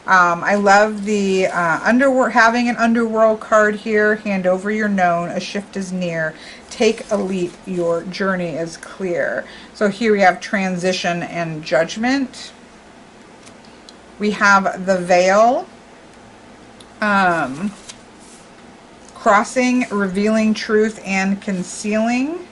S1: I love the having an underworld card here. Hand over your known, a shift is near. Take a leap, your journey is clear. So here we have transition and judgment. We have the veil, crossing, revealing truth and concealing.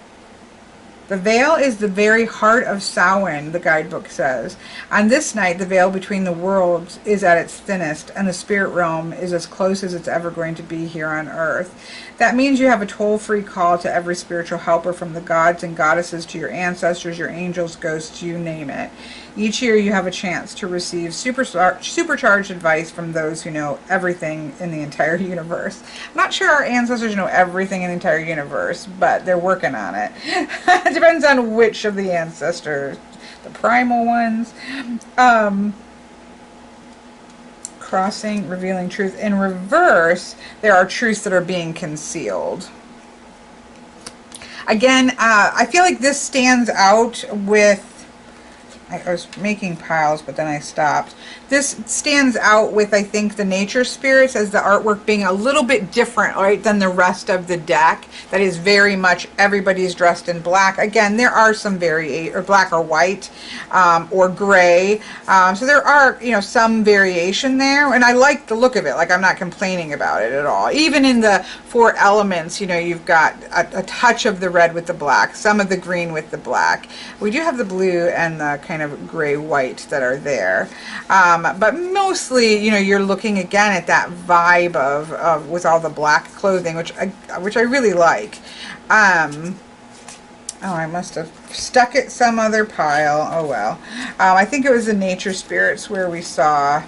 S1: The veil is the very heart of Samhain, the guidebook says. On this night, the veil between the worlds is at its thinnest, and the spirit realm is as close as it's ever going to be here on earth. That means you have a toll-free call to every spiritual helper, from the gods and goddesses to your ancestors, your angels, ghosts, you name it. Each year you have a chance to receive supercharged advice from those who know everything in the entire universe. I'm not sure our ancestors know everything in the entire universe, but they're working on it. It depends on which of the ancestors. The primal ones. Crossing, revealing truth. In reverse, there are truths that are being concealed. Again, I feel like this stands out with, I was making piles, but then I stopped. This stands out with, I think, the nature spirits as the artwork being a little bit different, right, than the rest of the deck. That is very much everybody's dressed in black. Again, there are some variation, or black or white, or gray. So there are, some variation there, and I like the look of it. Like, I'm not complaining about it at all. Even in the four elements, you've got a touch of the red with the black, some of the green with the black. We do have the blue and the kind of gray-white that are there. But mostly, you're looking again at that vibe of with all the black clothing, which I really like. Oh, I must have stuck it some other pile. Oh well. I think it was the nature spirits where we saw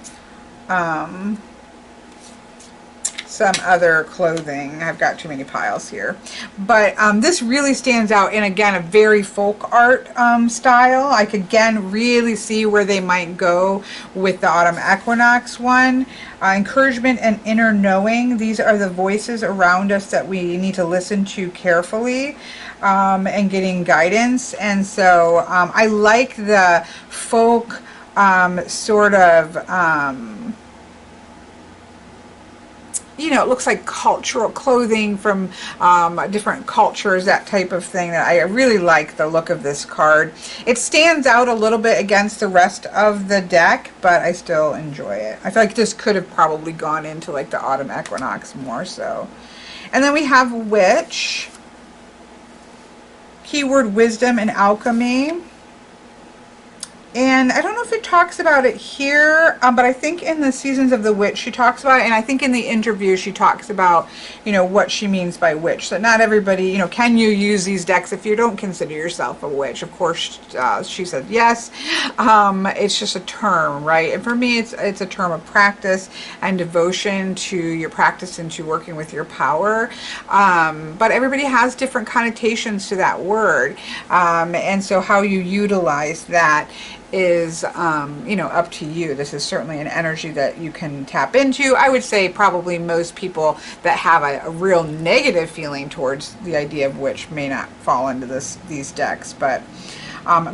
S1: some other clothing. I've got too many piles here. But this really stands out in, again, a very folk art style. I could, again, really see where they might go with the autumn equinox one. Encouragement and inner knowing. These are the voices around us that we need to listen to carefully and getting guidance. And so I like the folk sort of it looks like cultural clothing from different cultures, that type of thing. That I really like the look of this card. It stands out a little bit against the rest of the deck, but I still enjoy it. I feel like this could have probably gone into like the autumn equinox more so. And then we have Witch. Keyword wisdom and alchemy. And I don't know if it talks about it here, but I think in the Seasons of the Witch she talks about it, and I think in the interview she talks about, you know, what she means by witch. So not everybody, you know, can you use these decks if you don't consider yourself a witch? Of course, she said yes. It's just a term, right? And for me, it's a term of practice and devotion to your practice and to working with your power. But everybody has different connotations to that word, and so how you utilize that is you know, up to you. This is certainly an energy that you can tap into. I would say probably most people that have a real negative feeling towards the idea of witch may not fall into these decks, but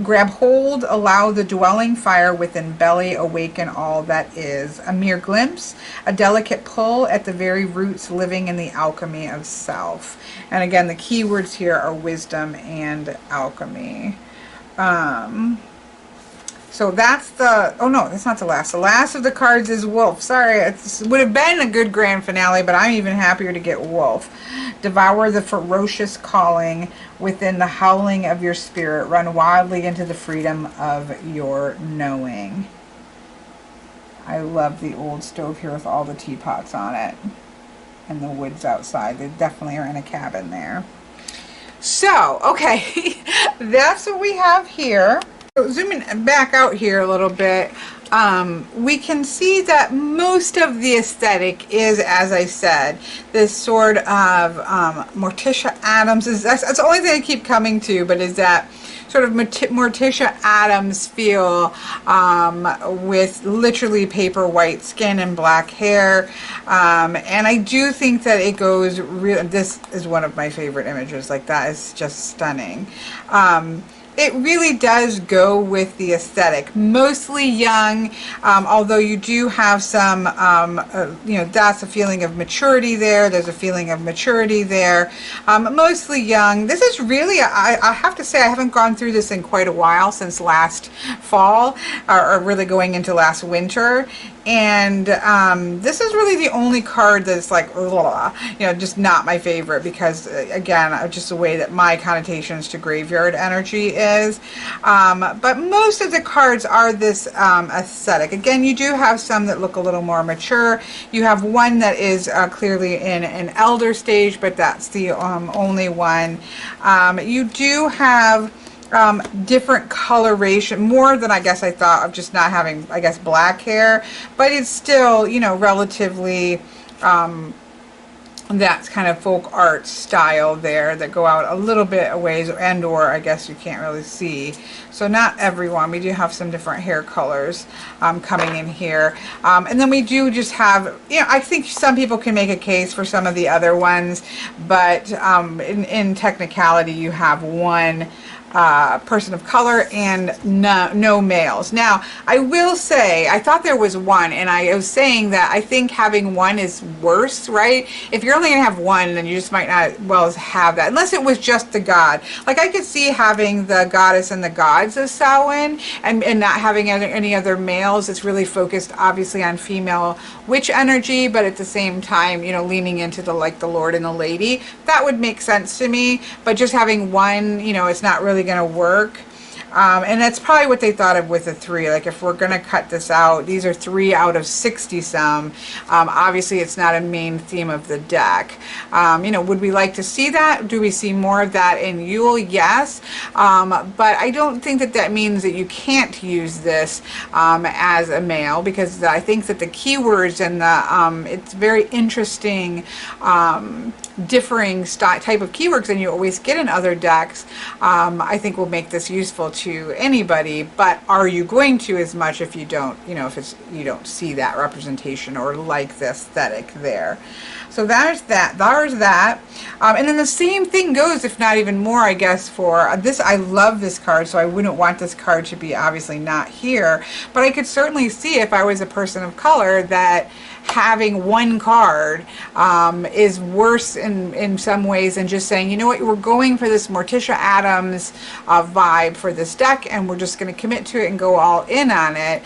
S1: grab hold, allow the dwelling fire within belly, awaken all that is. A mere glimpse, a delicate pull at the very roots, living in the alchemy of self. And again, the key words here are wisdom and alchemy. So that's the, oh no, that's not the last. The last of the cards is Wolf. Sorry, it would have been a good grand finale, but I'm even happier to get Wolf. Devour the ferocious calling within the howling of your spirit. Run wildly into the freedom of your knowing. I love the old stove here with all the teapots on it. And the woods outside. They definitely are in a cabin there. So, okay, that's what we have here. So zooming back out here a little bit, we can see that most of the aesthetic is, as I said, this sort of Morticia Addams. That's the only thing I keep coming to, but is that sort of Morticia Addams feel with literally paper white skin and black hair. And I do think that it goes real. This is one of my favorite images. Like, that is just stunning. It really does go with the aesthetic. Mostly young, although you do have some, you know, that's a feeling of maturity there. There's a feeling of maturity there. Mostly young. This is really, I have to say, I haven't gone through this in quite a while, since last fall, or really going into last winter. And this is really the only card that's like, ugh, you know, just not my favorite, because again, just the way that my connotations to graveyard energy is. But most of the cards are this aesthetic. Again, you do have some that look a little more mature. You have one that is clearly in an elder stage, but that's the only one. You do have different coloration, more than I guess I thought, of just not having, I guess, black hair, but it's still, you know, relatively that kind of folk art style there that go out a little bit a ways, and or I guess you can't really see. So not everyone. We do have some different hair colors coming in here. And then we do just have, you know, I think some people can make a case for some of the other ones, but in technicality, you have one person of color and no males. Now, I will say, I thought there was one, and I was saying that I think having one is worse, right? If you're only going to have one, then you just might not well as have that, unless it was just the god. Like, I could see having the goddess and the gods of Samhain, and not having any other males. It's really focused, obviously, on female witch energy, but at the same time, you know, leaning into the, like, the Lord and the Lady. That would make sense to me, but just having one, you know, it's not really going to work. And that's probably what they thought of with the 3. Like, if we're going to cut this out, these are 3 out of 60 some. Obviously, it's not a main theme of the deck. You know, would we like to see that? Do we see more of that in Yule? Yes. But I don't think that that means that you can't use this as a male, because I think that the keywords and the, it's very interesting, differing type of keywords than you always get in other decks. I think will make this useful to anybody, but are you going to as much if you don't, you know, if it's, you don't see that representation or like the aesthetic there. So there's that. And then the same thing goes, if not even more, I guess, for this. I love this card, so I wouldn't want this card to be obviously not here, but I could certainly see, if I was a person of color, that having one card is worse in some ways than just saying, you know what, we're going for this Morticia Addams vibe for this deck, and we're just going to commit to it and go all in on it.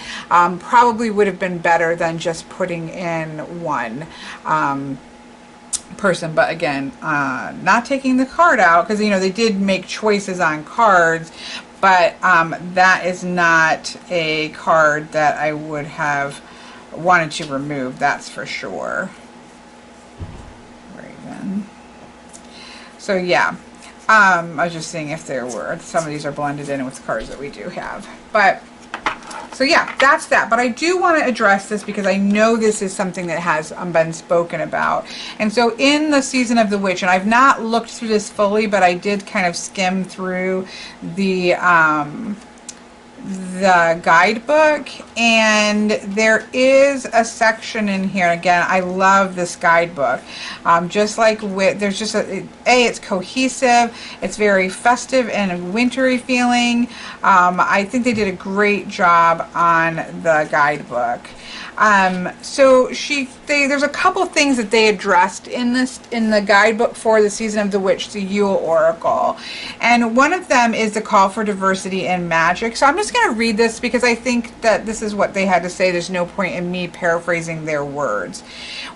S1: Probably would have been better than just putting in one person. But again, not taking the card out, because, you know, they did make choices on cards, but that is not a card that I would have wanted to remove, that's for sure. Raven. So yeah, I was just seeing if there were, some of these are blended in with cards that we do have. But, so yeah, that's that. But I do want to address this because I know this is something that has been spoken about. And so in the Season of the Witch, and I've not looked through this fully, but I did kind of skim through the guidebook, and there is a section in here. Again, I love this guidebook. Just like with, there's just it's cohesive, it's very festive and wintry feeling. I think they did a great job on the guidebook. So there's a couple things that they addressed in the guidebook for the Season of the Witch, the Yule Oracle, and one of them is the call for diversity in magic. So I'm just going to read this because I think that this is what they had to say. There's no point in me paraphrasing their words.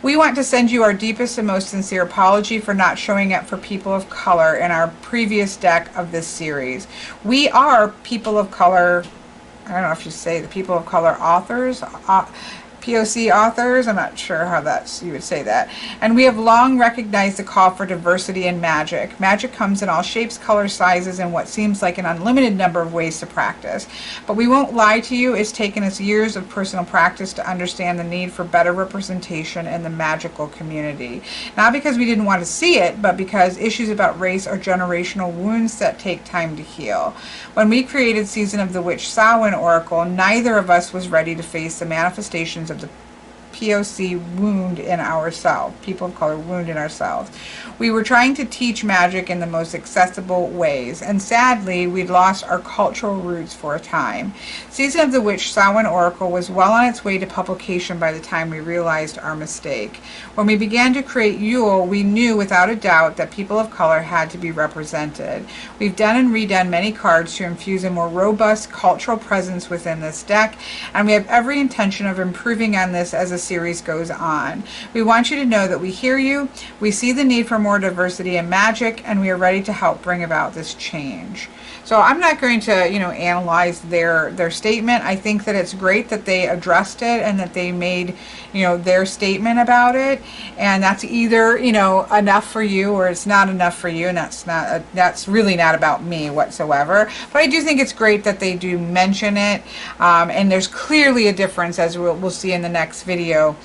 S1: We want to send you our deepest and most sincere apology for not showing up for people of color in our previous deck of this series. We are people of color. I don't know if you say the people of color authors. POC authors, I'm not sure how you would say that. And we have long recognized the call for diversity in magic. Magic comes in all shapes, colors, sizes, and what seems like an unlimited number of ways to practice. But we won't lie to you, it's taken us years of personal practice to understand the need for better representation in the magical community. Not because we didn't want to see it, but because issues about race are generational wounds that take time to heal. When we created Season of the Witch Samhain Oracle, neither of us was ready to face the manifestations of the POC wound in ourselves, people of color wound in ourselves. We were trying to teach magic in the most accessible ways, and sadly, we'd lost our cultural roots for a time. Season of the Witch Samhain Oracle was well on its way to publication by the time we realized our mistake. When we began to create Yule, we knew without a doubt that people of color had to be represented. We've done and redone many cards to infuse a more robust cultural presence within this deck, and we have every intention of improving on this as the series goes on. We want you to know that we hear you, we see the need for more diversity in magic, and we are ready to help bring about this change. So I'm not going to, analyze their statement. I think that it's great that they addressed it and that they made, their statement about it. And that's either, enough for you or it's not enough for you. And that's really not about me whatsoever. But I do think it's great that they do mention it. And there's clearly a difference, as we'll see in the next video.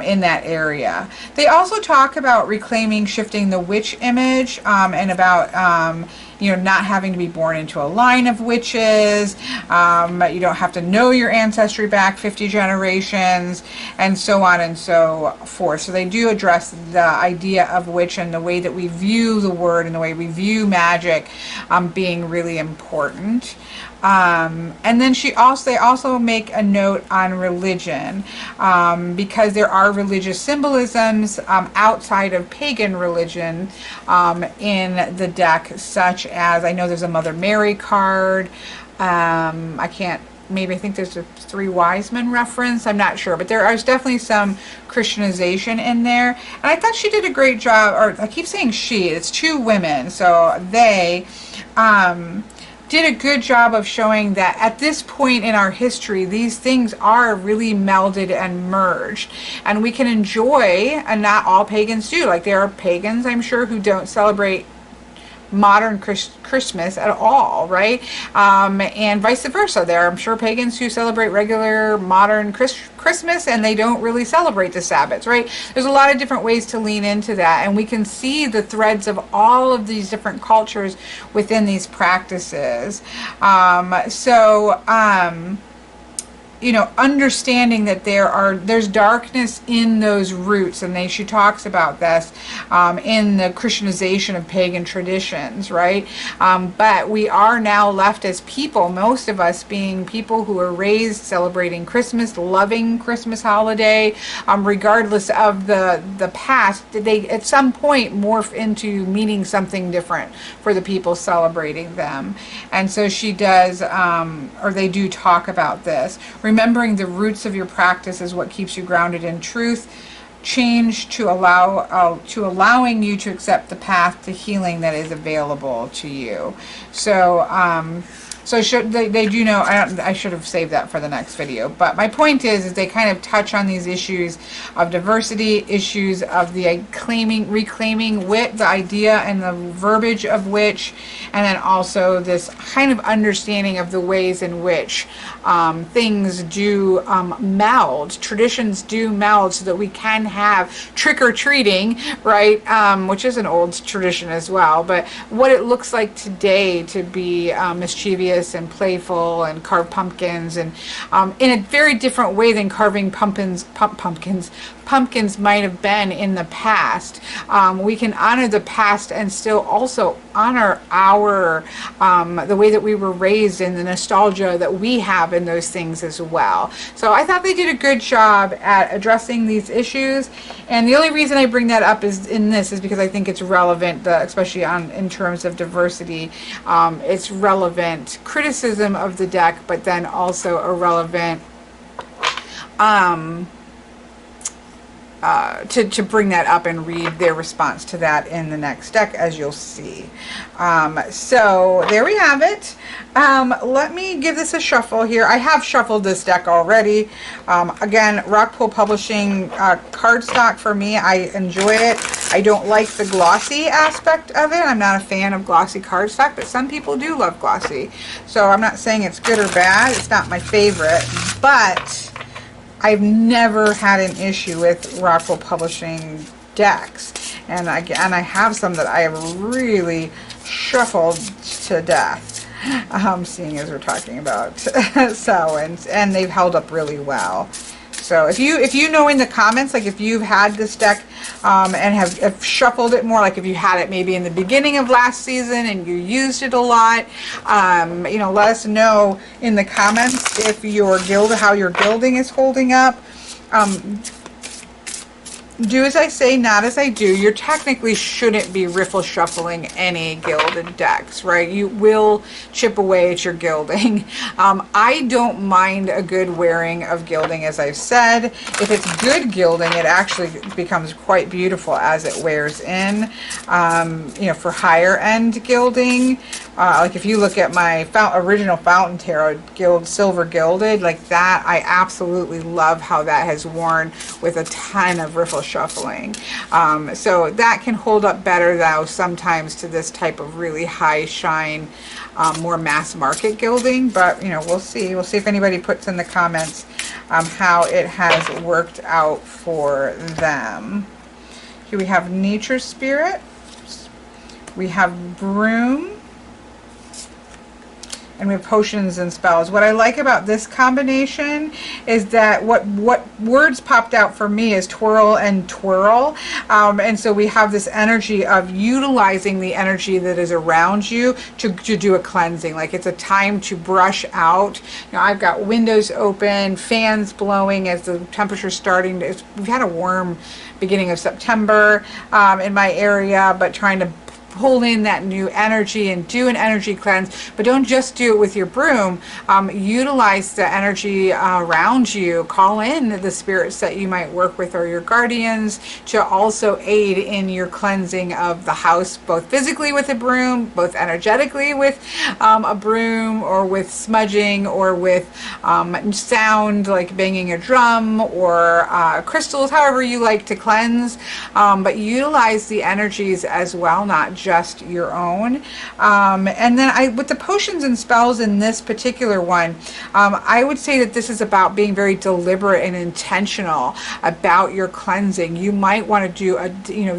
S1: In that area. They also talk about reclaiming, shifting the witch image, and about not having to be born into a line of witches. You don't have to know your ancestry back 50 generations, and so on and so forth. So they do address the idea of witch and the way that we view the word and the way we view magic being really important. And then they also make a note on religion, because there are religious symbolisms outside of pagan religion in the deck, such as, I know there's a Mother Mary card. I think there's a Three Wise Men reference. I'm not sure, but there is definitely some Christianization in there. And I thought she did a great job, or I keep saying she, it's two women, so they did a good job of showing that at this point in our history, these things are really melded and merged, and we can enjoy, and not all pagans do. Like, there are pagans, I'm sure, who don't celebrate modern Christmas at all, right? And vice versa. There are, I'm sure, pagans who celebrate regular modern Christmas and they don't really celebrate the Sabbats, right? There's a lot of different ways to lean into that, and we can see the threads of all of these different cultures within these practices. Understanding that there's darkness in those roots, and she talks about this in the Christianization of pagan traditions, right? But we are now left as people, most of us being people who are raised celebrating Christmas, loving Christmas holiday, regardless of the past. They at some point morph into meaning something different for the people celebrating them. And so she does, or they do talk about this. Remembering the roots of your practice is what keeps you grounded in truth. Change to allowing you to accept the path to healing that is available to you. So So they do know. I should have saved that for the next video. But my point is they kind of touch on these issues of diversity, issues of the reclaiming wit, the idea and the verbiage of witch, and then also this kind of understanding of the ways in which things do meld, traditions do meld, so that we can have trick-or-treating, right, which is an old tradition as well, but what it looks like today to be mischievous and playful and carve pumpkins, and in a very different way than carving pumpkins might have been in the past. We can honor the past and still also honor our the way that we were raised and the nostalgia that we have in those things as well. So I thought they did a good job at addressing these issues, and the only reason I bring that up is because I think it's relevant, especially in terms of diversity. It's relevant criticism of the deck, but then also a relevant to bring that up and read their response to that in the next deck, as you'll see. So there we have it. Let me give this a shuffle here. I have shuffled this deck already. Again, Rockpool Publishing cardstock for me. I enjoy it. I don't like the glossy aspect of it. I'm not a fan of glossy cardstock, but some people do love glossy. So I'm not saying it's good or bad. It's not my favorite, but I've never had an issue with Rockpool Publishing decks, and I have some that I have really shuffled to death, seeing as we're talking about Samhain, and they've held up really well. So if you know in the comments, like if you've had this deck and have shuffled it more, like if you had it maybe in the beginning of last season and you used it a lot, you know, let us know in the comments if how your gilding is holding up. Do as I say, not as I do. You technically shouldn't be riffle shuffling any gilded decks, right? You will chip away at your gilding. I don't mind a good wearing of gilding, as I've said. If it's good gilding, it actually becomes quite beautiful as it wears in. You know, for higher end gilding, like if you look at my original Fountain Tarot silver gilded, like that, I absolutely love how that has worn with a ton of riffle shuffling. So that can hold up better though sometimes to this type of really high shine, more mass market gilding, but you know, we'll see if anybody puts in the comments how it has worked out for them. Here we have Nature Spirit, we have Broom, and we have Potions and Spells. What I like about this combination is that what words popped out for me is twirl and twirl. And so we have this energy of utilizing the energy that is around you to do a cleansing. Like it's a time to brush out. You know, I've got windows open, fans blowing as the temperature's starting to, we've had a warm beginning of September in my area, but trying to pull in that new energy and do an energy cleanse, but don't just do it with your broom. Utilize the energy around you. Call in the spirits that you might work with or your guardians to also aid in your cleansing of the house, both physically with a broom, both energetically with a broom, or with smudging, or with sound like banging a drum, or crystals, however you like to cleanse. But utilize the energies as well, not just your own. And then with the potions and spells in this particular one, I would say that this is about being very deliberate and intentional about your cleansing. You might want to do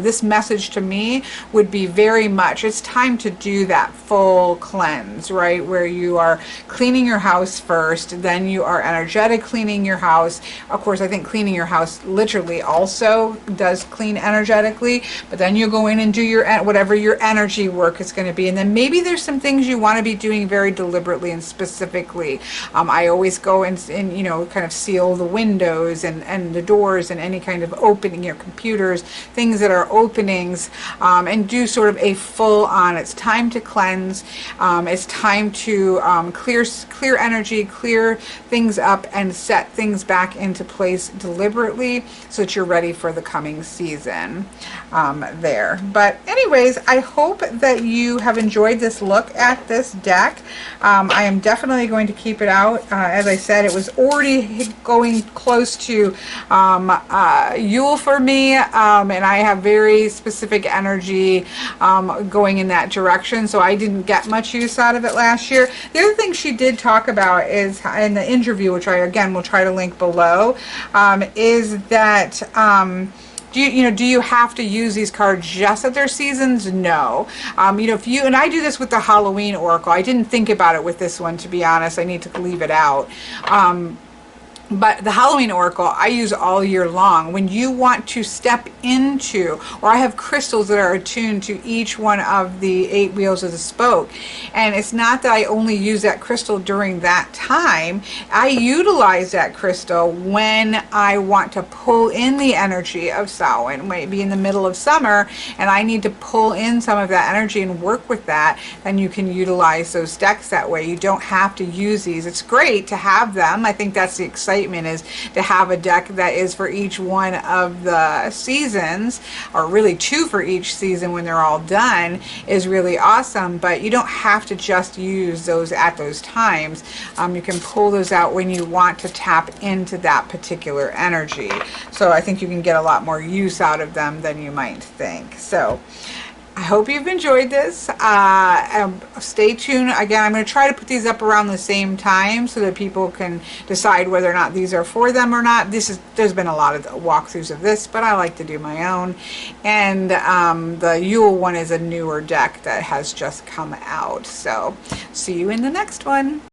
S1: this message to me would be very much, it's time to do that full cleanse, right? Where you are cleaning your house first, then you are energetic cleaning your house. Of course, I think cleaning your house literally also does clean energetically, but then you go in and do your whatever your energy work is going to be, and then maybe there's some things you want to be doing very deliberately and specifically. I always go and kind of seal the windows and the doors and any kind of opening, computers, things that are openings, and do sort of a full on, it's time to cleanse, it's time to clear energy, clear things up, and set things back into place deliberately so that you're ready for the coming season there. But anyways, I hope that you have enjoyed this look at this deck. I am definitely going to keep it out. As I said, it was already going close to Yule for me, and I have very specific energy going in that direction, so I didn't get much use out of it last year. The other thing she did talk about is in the interview, which I again will try to link below, is that do you have to use these cards just at their seasons? No. If you, and I do this with the Halloween Oracle. I didn't think about it with this one, to be honest. I need to leave it out. But the Halloween Oracle I use all year long. When you want to step into, or I have crystals that are attuned to each one of the 8 wheels of the spoke, and it's not that I only use that crystal during that time. I utilize that crystal when I want to pull in the energy of Samhain, maybe in the middle of summer, and I need to pull in some of that energy and work with that. Then you can utilize those decks that way. You don't have to use these. It's great to have them. I think that's the excitement, is to have a deck that is for each one of the seasons, or really 2 for each season when they're all done, is really awesome. But you don't have to just use those at those times. You can pull those out when you want to tap into that particular energy. So I think you can get a lot more use out of them than you might think. So I hope you've enjoyed this. Stay tuned. Again, I'm going to try to put these up around the same time so that people can decide whether or not these are for them or not. There's been a lot of walkthroughs of this, but I like to do my own. And the Yule one is a newer deck that has just come out. So see you in the next one.